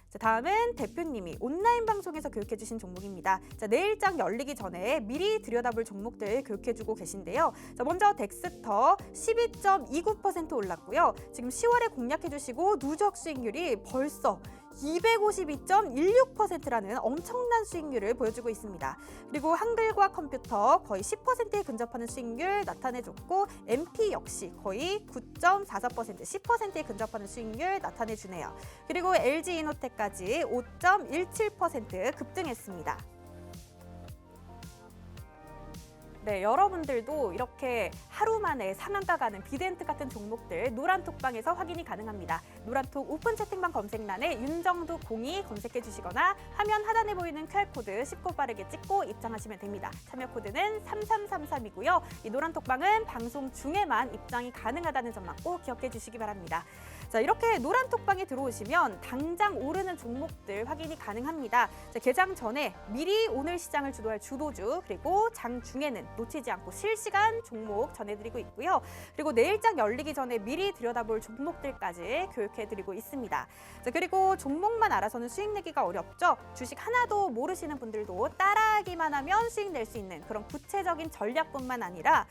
자, 다음은 대표님이 온라인 방송에서 교육해주신 종목입니다. 자, 내일장 열리기 전에 미리 들여다볼 종목들 교육해주고 계신데요. 자, 먼저 덱스터 12.29% 올랐고요. 지금 10월에 공략해주시고 누적 수익률이 벌써 252.16%라는 엄청난 수익률을 보여주고 있습니다. 그리고 한글과 컴퓨터 거의 10%에 근접하는 수익률 나타내줬고 MP 역시 거의 9.44%, 10%에 근접하는 수익률 나타내주네요. 그리고 LG이노텍까지 5.17% 급등했습니다. 네, 여러분들도 이렇게 하루 만에 상한가 가는 비덴트 같은 종목들 노란톡방에서 확인이 가능합니다. 노란톡 오픈 채팅방 검색란에 윤정두 02 검색해 주시거나 화면 하단에 보이는 QR코드 쉽고 빠르게 찍고 입장하시면 됩니다. 참여 코드는 3333이고요. 이 노란톡방은 방송 중에만 입장이 가능하다는 점만 꼭 기억해 주시기 바랍니다. 자, 이렇게 노란톡방에 들어오시면 당장 오르는 종목들 확인이 가능합니다. 자, 개장 전에 미리 오늘 시장을 주도할 주도주 그리고 장 중에는 놓치지 않고 실시간 종목 전해드리고 있고요. 그리고 내일장 열리기 전에 미리 들여다볼 종목들까지 교육해드리고 있습니다. 자, 그리고 종목만 알아서는 수익 내기가 어렵죠. 주식 하나도 모르시는 분들도 따라하기만 하면 수익 낼 수 있는 그런 구체적인 전략뿐만 아니라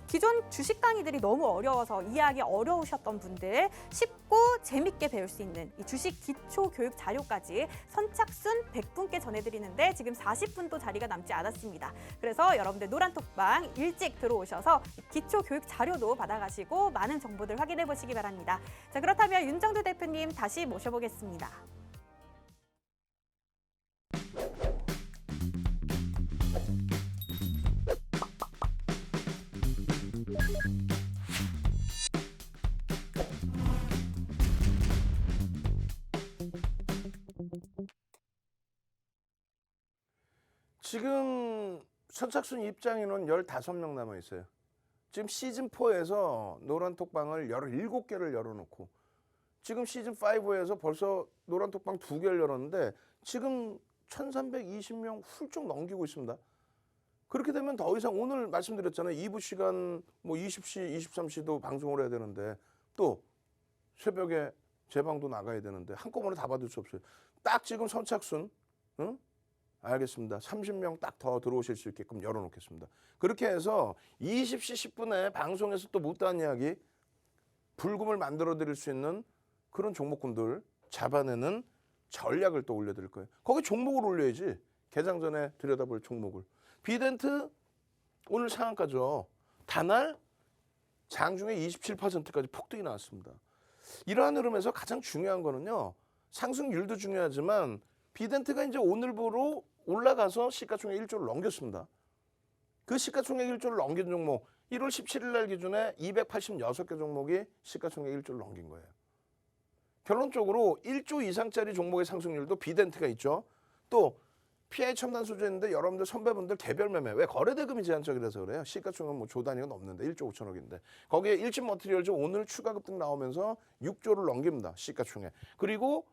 기존 주식 강의들이 너무 어려워서 이해하기 어려우셨던 분들 쉽고 재밌게 배울 수 있는 이 주식 기초 교육 자료까지 선착순 100분께 전해드리는데 지금 40분도 자리가 남지 않았습니다. 그래서 여러분들 노란톡방 일찍 들어오셔서 기초 교육 자료도 받아가시고 많은 정보들 확인해 보시기 바랍니다. 자, 그렇다면 윤정두 대표님 다시 모셔보겠습니다.
지금 선착순 입장 인원 15명 남아 있어요. 지금 시즌4에서 노란톡방을 17개를 열어놓고 지금 시즌5에서 벌써 노란톡방 2개를 열었는데 지금 1320명 훌쩍 넘기고 있습니다. 그렇게 되면 더 이상 오늘 말씀드렸잖아요. 2부 시간 뭐 20시, 23시도 방송을 해야 되는데 또 새벽에 재방도 나가야 되는데 한꺼번에 다 받을 수 없어요. 딱 지금 선착순, 응? 알겠습니다. 30명 딱 더 들어오실 수 있게끔 열어놓겠습니다. 그렇게 해서 20시 10분에 방송에서 또 못다한 이야기, 불금을 만들어 드릴 수 있는 그런 종목군들 잡아내는 전략을 또 올려드릴 거예요. 거기 종목을 올려야지. 개장 전에 들여다볼 종목을. 비덴트 오늘 상한가죠. 다날 장중에 27%까지 폭등이 나왔습니다. 이러한 흐름에서 가장 중요한 거는요. 상승률도 중요하지만 비덴트가 이제 오늘부로 올라가서 시가총액 1조를 넘겼습니다. 그 시가총액 1조를 넘긴 종목 1월 17일 날 기준에 286개 종목이 시가총액 1조를 넘긴 거예요. 결론적으로 1조 이상짜리 종목의 상승률도 비덴트가 있죠. 또 PI 첨단 소재인데 여러분들 선배분들 개별 매매 왜 거래대금이 제한적이라서 그래요. 시가총액은 뭐 조 단위가 넘는데 1조 5천억인데 거기에 일진 머티리얼즈 오늘 추가 급등 나오면서 6조를 넘깁니다. 시가총액. 그리고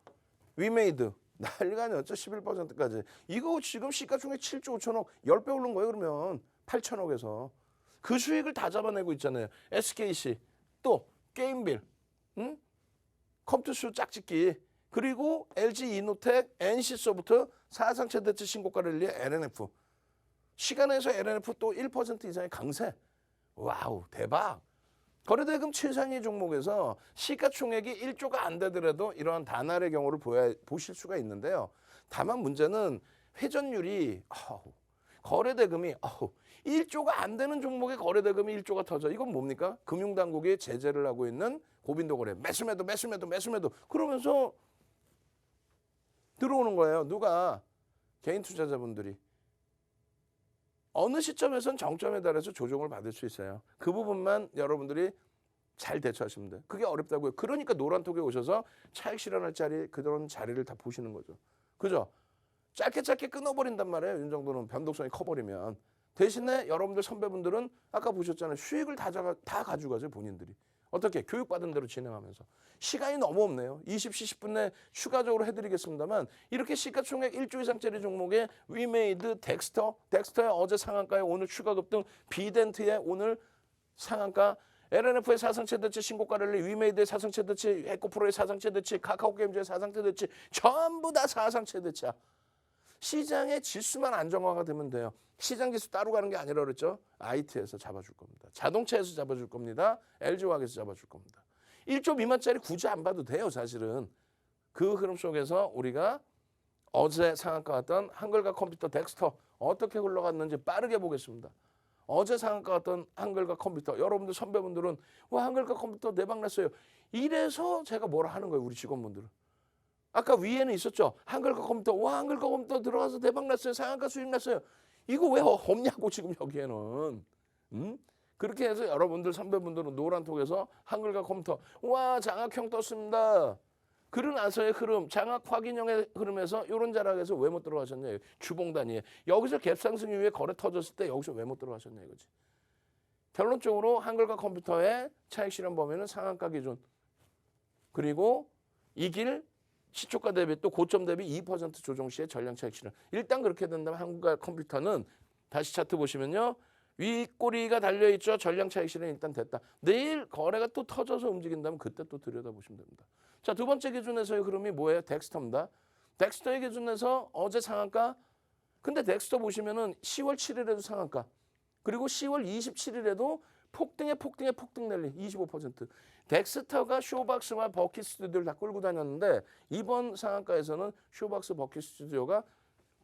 위메이드 난리가 아니었죠. 11%까지. 이거 지금 시가총액 7조 5천억 10배 오른 거예요. 그러면 8천억에서 그 수익을 다 잡아내고 있잖아요. SKC 또 게임빌, 응? 컴투스 짝짓기 그리고 LG 이노텍, NC소프트 사상 최대치 신고가를 늘린 LNF. 시간에서 LNF 또 1% 이상의 강세. 와우 대박. 거래대금 최상위 종목에서 시가총액이 1조가 안 되더라도 이러한 단알의 경우를 보실 수가 있는데요. 다만 문제는 회전율이 거래대금이 1조가 안 되는 종목의 거래대금이 1조가 터져. 이건 뭡니까? 금융당국이 제재를 하고 있는 고빈도 거래. 매수매도 그러면서 들어오는 거예요. 누가? 개인 투자자분들이. 어느 시점에선 정점에 달해서 조정을 받을 수 있어요. 그 부분만 여러분들이 잘 대처하시면 돼요. 그게 어렵다고요. 그러니까 노란톡에 오셔서 차익 실현할 그런 자리를 다 보시는 거죠. 그죠? 짧게 끊어버린단 말이에요. 이 정도는 변동성이 커버리면. 대신에 여러분들 선배분들은 아까 보셨잖아요. 수익을 다 가져가세요. 본인들이. 어떻게? 교육받은 대로 진행하면서. 시간이 너무 없네요. 20시 10분 내에 추가적으로 해드리겠습니다만 이렇게 시가총액 1조 이상짜리 종목에 위메이드, 덱스터의 어제 상한가에 오늘 추가 급등, 비덴트의 오늘 상한가, LNF의 사상 최대치 신고가를 낸 위메이드의 사상 최대치, 에코프로의 사상 최대치, 카카오게임즈의 사상 최대치 전부 다 사상 최대치야. 시장의 지수만 안정화가 되면 돼요. 시장 지수 따로 가는 게 아니라 그랬죠. IT에서 잡아줄 겁니다. 자동차에서 잡아줄 겁니다. LG화학에서 잡아줄 겁니다. 1조 미만짜리 굳이 안 봐도 돼요. 사실은. 그 흐름 속에서 우리가 어제 상한가 왔던 한글과 컴퓨터 덱스터 어떻게 흘러갔는지 빠르게 보겠습니다. 어제 상한가 왔던 한글과 컴퓨터 여러분들 선배분들은 와 한글과 컴퓨터 대박났어요. 이래서 제가 뭐라 하는 거예요. 우리 직원분들은. 아까 위에는 있었죠. 한글과 컴퓨터. 와 한글과 컴퓨터 들어가서 대박났어요. 상한가 수익 났어요. 이거 왜 없냐고 지금 여기에는. 그렇게 해서 여러분들 선배분들은 노란톡에서 한글과 컴퓨터. 와 장악형 떴습니다. 그러고 나서의 흐름. 장악 확인형의 흐름에서 이런 자락에서 왜 못 들어가셨냐. 주봉 단위에. 여기서 갭상승 이후에 거래 터졌을 때 여기서 왜 못 들어가셨냐 이거지. 결론적으로 한글과 컴퓨터의 차익 실현 범위는 상한가 기준. 그리고 이 길 시초가 대비 또 고점 대비 2% 조정 시에 전량 차익 실현. 일단 그렇게 된다면 한국과 컴퓨터는 다시 차트 보시면요. 윗꼬리가 달려있죠. 전량 차익 실현 일단 됐다. 내일 거래가 또 터져서 움직인다면 그때 또 들여다보시면 됩니다. 자, 두 번째 기준에서의 흐름이 뭐예요? 덱스터입니다. 덱스터의 기준에서 어제 상한가. 근데 덱스터 보시면은 10월 7일에도 상한가. 그리고 10월 27일에도 폭등 랠리 25%. 덱스터가 쇼박스와 버킷 스튜디오를 다 끌고 다녔는데 이번 상한가에서는 쇼박스 버킷 스튜디오가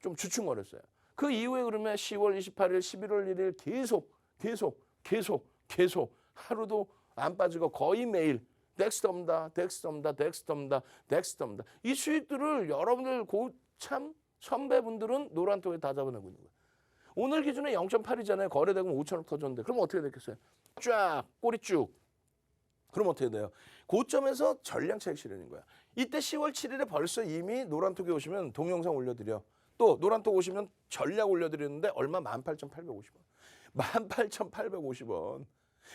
좀 주춤거렸어요. 그 이후에 그러면 10월 28일, 11월 1일 계속 하루도 안 빠지고 거의 매일 덱스터입니다. 이 수익들을 여러분들 고참 선배분들은 노란톡에 다 잡아내고 있는 거예요. 오늘 기준에 0.8이잖아요. 거래대금 5천억 터졌는데. 그럼 어떻게 됐겠어요? 쫙 꼬리 쭉. 그럼 어떻게 돼요? 고점에서 전량 차익 실현인 거야. 이때 10월 7일에 벌써 이미 노란톡에 오시면 동영상 올려드려. 또 노란톡 오시면 전략 올려드렸는데 얼마? 18,850원. 18,850원.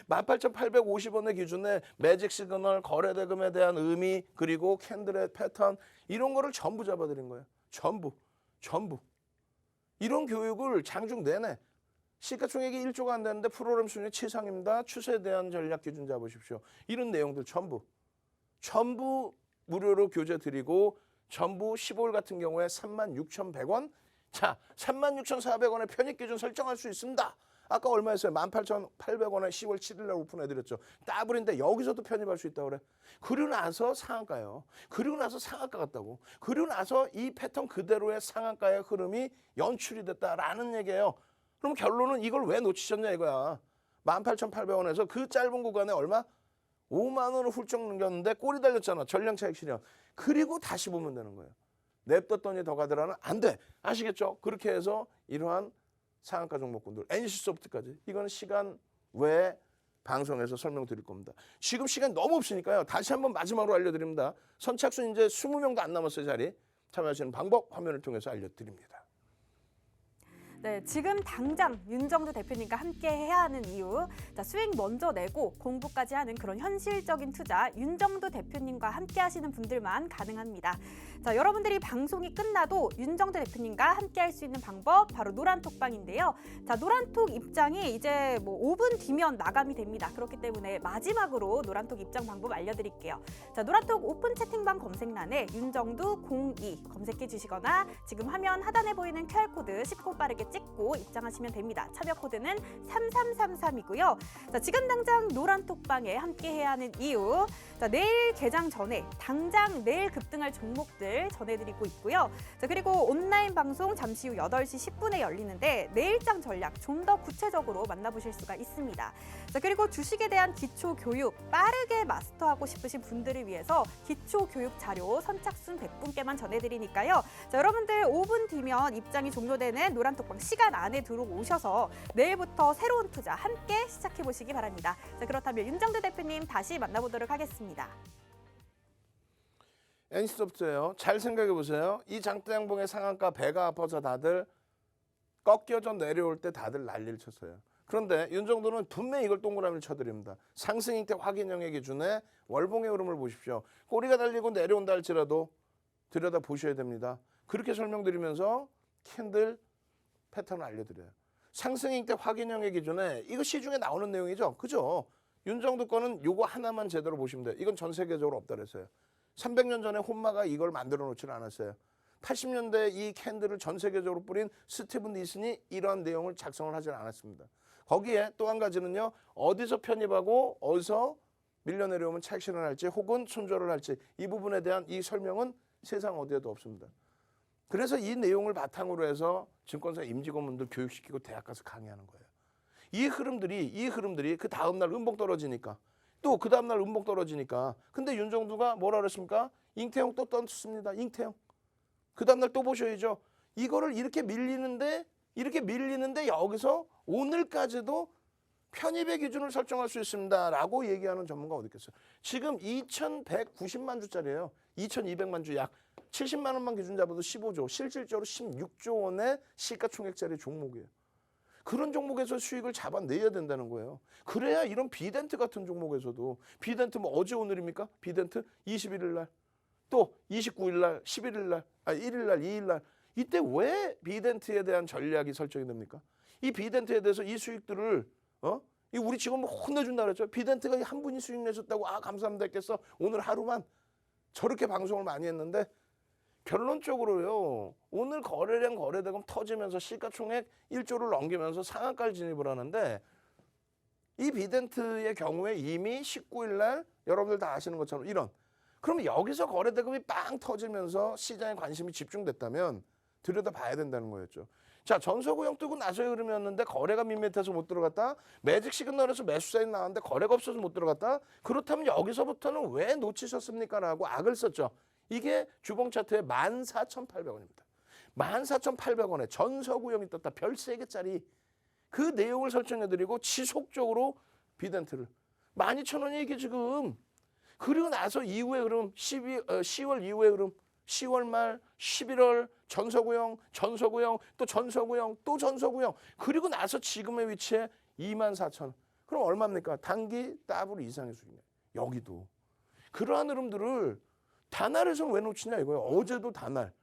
18,850원의 기준에 매직 시그널, 거래대금에 대한 의미, 그리고 캔들의 패턴 이런 거를 전부 잡아드린 거예요. 전부. 이런 교육을 장중 내내 시가총액이 1조가 안 되는데 프로그램 순위 최상입니다. 추세에 대한 전략 기준 잡으십시오. 이런 내용들 전부 무료로 교재 드리고 전부 15일 같은 경우에 36,100원. 자, 36,400원의 편입 기준 설정할 수 있습니다. 아까 얼마였어요? 18,800원에 10월 7일 날 오픈해드렸죠. 더블인데 여기서도 편입할 수 있다고 그래. 그리고 나서 상한가요. 그리고 나서 상한가 같다고. 그리고 나서 이 패턴 그대로의 상한가의 흐름이 연출이 됐다라는 얘기예요. 그럼 결론은 이걸 왜 놓치셨냐 이거야. 18,800원에서 그 짧은 구간에 얼마? 5만 원을 훌쩍 넘겼는데 꼬리 달렸잖아. 전량 차익 실현. 그리고 다시 보면 되는 거예요. 냅뒀더니 더 가더라는 안 돼. 아시겠죠? 그렇게 해서 이러한 상한가 종목군들, NC소프트까지. 이거는 시간 외에 방송에서 설명드릴 겁니다. 지금 시간 너무 없으니까요. 다시 한번 마지막으로 알려드립니다. 선착순 이제 20명도 안 남았어요. 자리. 참여하시는 방법 화면을 통해서 알려드립니다.
네, 지금 당장 윤정두 대표님과 함께 해야 하는 이유, 자, 수익 먼저 내고 공부까지 하는 그런 현실적인 투자, 윤정두 대표님과 함께 하시는 분들만 가능합니다. 자, 여러분들이 방송이 끝나도 윤정두 대표님과 함께 할 수 있는 방법, 바로 노란톡방인데요. 자, 노란톡 입장이 이제 뭐 5분 뒤면 마감이 됩니다. 그렇기 때문에 마지막으로 노란톡 입장 방법 알려드릴게요. 자, 노란톡 오픈 채팅방 검색란에 윤정두 02 검색해 주시거나 지금 화면 하단에 보이는 QR코드 쉽고 빠르게 찍고 입장하시면 됩니다. 참여 코드는 3333이고요. 자, 지금 당장 노란톡방에 함께 해야 하는 이유, 자, 내일 개장 전에 당장 내일 급등할 종목들 전해드리고 있고요. 자, 그리고 온라인 방송 잠시 후 8시 10분에 열리는데 내일장 전략 좀 더 구체적으로 만나보실 수가 있습니다. 자, 그리고 주식에 대한 기초 교육 빠르게 마스터하고 싶으신 분들을 위해서 기초 교육 자료 선착순 100분께만 전해드리니까요. 자, 여러분들 5분 뒤면 입장이 종료되는 노란톡방 시간 안에 들어오셔서 내일부터 새로운 투자 함께 시작해 보시기 바랍니다. 자, 그렇다면 윤정두 대표님 다시 만나보도록 하겠습니다.
NC소프트웨어 잘 생각해 보세요. 이 장대양봉의 상한가 배가 아파서 다들 꺾여져 내려올 때 다들 난리를 쳤어요. 그런데 윤정도는 분명히 이걸 동그라미를 쳐드립니다. 상승인태 확인형의 기준에 월봉의 흐름을 보십시오. 꼬리가 달리고 내려온다 할지라도 들여다 보셔야 됩니다. 그렇게 설명드리면서 캔들 패턴을 알려드려요. 상승인태 확인형의 기준에 이거 시중에 나오는 내용이죠. 그죠? 윤정도 거는 요거 하나만 제대로 보시면 돼요. 이건 전 세계적으로 없다 그랬어요. 300년 전에 혼마가 이걸 만들어 놓지는 않았어요. 80년대 이 캔들을 전 세계적으로 뿌린 스티븐 니슨이 이러한 내용을 작성을 하지 않았습니다. 거기에 또 한 가지는요. 어디서 편입하고 어디서 밀려 내려오면 차익 실현할지 혹은 손절을 할지 이 부분에 대한 이 설명은 세상 어디에도 없습니다. 그래서 이 내용을 바탕으로 해서 증권사 임직원분들 교육시키고 대학 가서 강의하는 거예요. 이 흐름들이 그 다음날 음봉 떨어지니까 또 그 다음날 음봉 떨어지니까 근데 윤정두가 뭐라 그랬습니까? 잉태형 또 떴습니다. 잉태형. 그 다음날 또 보셔야죠. 이거를 이렇게 밀리는데 여기서 오늘까지도 편입의 기준을 설정할 수 있습니다. 라고 얘기하는 전문가 어디 있겠어요. 지금 2190만 주짜리예요. 2200만 주 약 70만 원만 기준 잡아도 15조, 실질적으로 16조 원의 시가총액짜리 종목이에요. 그런 종목에서 수익을 잡아내야 된다는 거예요. 그래야 이런 비덴트 같은 종목에서도 비덴트 뭐 어제 오늘입니까? 비덴트 21일 날, 또 29일 날, 11일 날, 1일 날, 2일 날 이때 왜 비덴트에 대한 전략이 설정이 됩니까? 이 비덴트에 대해서 이 수익들을 이 우리 직원 혼내준다 그랬죠. 비덴트가 한 분이 수익 내셨다고 감사합니다 했겠어. 오늘 하루만 저렇게 방송을 많이 했는데 결론적으로요. 오늘 거래량 거래대금 터지면서 시가총액 1조를 넘기면서 상한가를 진입을 하는데 이 비덴트의 경우에 이미 19일 날 여러분들 다 아시는 것처럼 이런 그러면 여기서 거래대금이 빵 터지면서 시장에 관심이 집중됐다면 들여다봐야 된다는 거였죠. 자, 전서구형 뜨고 나서의 흐름이었는데 거래가 밋밋해서 못 들어갔다. 매직 시그널에서 매수 사인 나왔는데 거래가 없어서 못 들어갔다. 그렇다면 여기서부터는 왜 놓치셨습니까? 라고 악을 썼죠. 이게 주봉 차트의 14,800원입니다. 14,800원에 전서구형이 떴다. 별 3개짜리 그 내용을 설정해드리고 지속적으로 비덴트를 12,000원이 이게 지금 그리고 나서 이후의 흐름 10월 이후의 흐름 10월 말 11월 전서구형 또 전서구형 또 전서구형 그리고 나서 지금의 위치에 24,000원 그럼 얼마입니까? 단기 더블 이상의 수익이에요. 여기도 그러한 흐름들을 다날에서는 왜 놓치냐 이거예요. 어제도 다날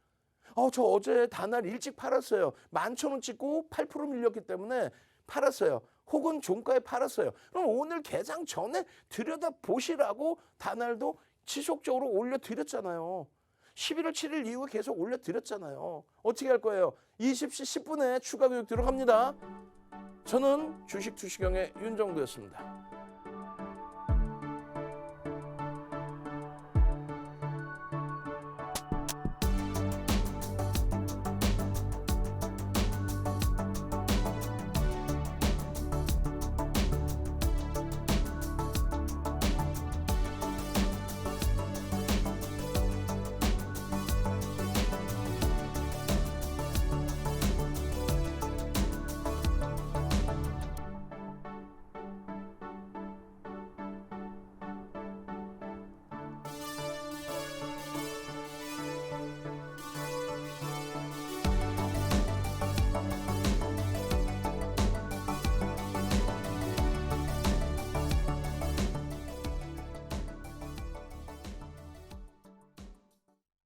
저 어제 다날 일찍 팔았어요. 11,000원 찍고 8% 밀렸기 때문에 팔았어요. 혹은 종가에 팔았어요. 그럼 오늘 개장 전에 들여다보시라고 다날도 지속적으로 올려드렸잖아요. 11월 7일 이후에 계속 올려드렸잖아요. 어떻게 할 거예요? 20시 10분에 추가 교육 들어갑니다. 저는 주식 투시경의 윤정두였습니다.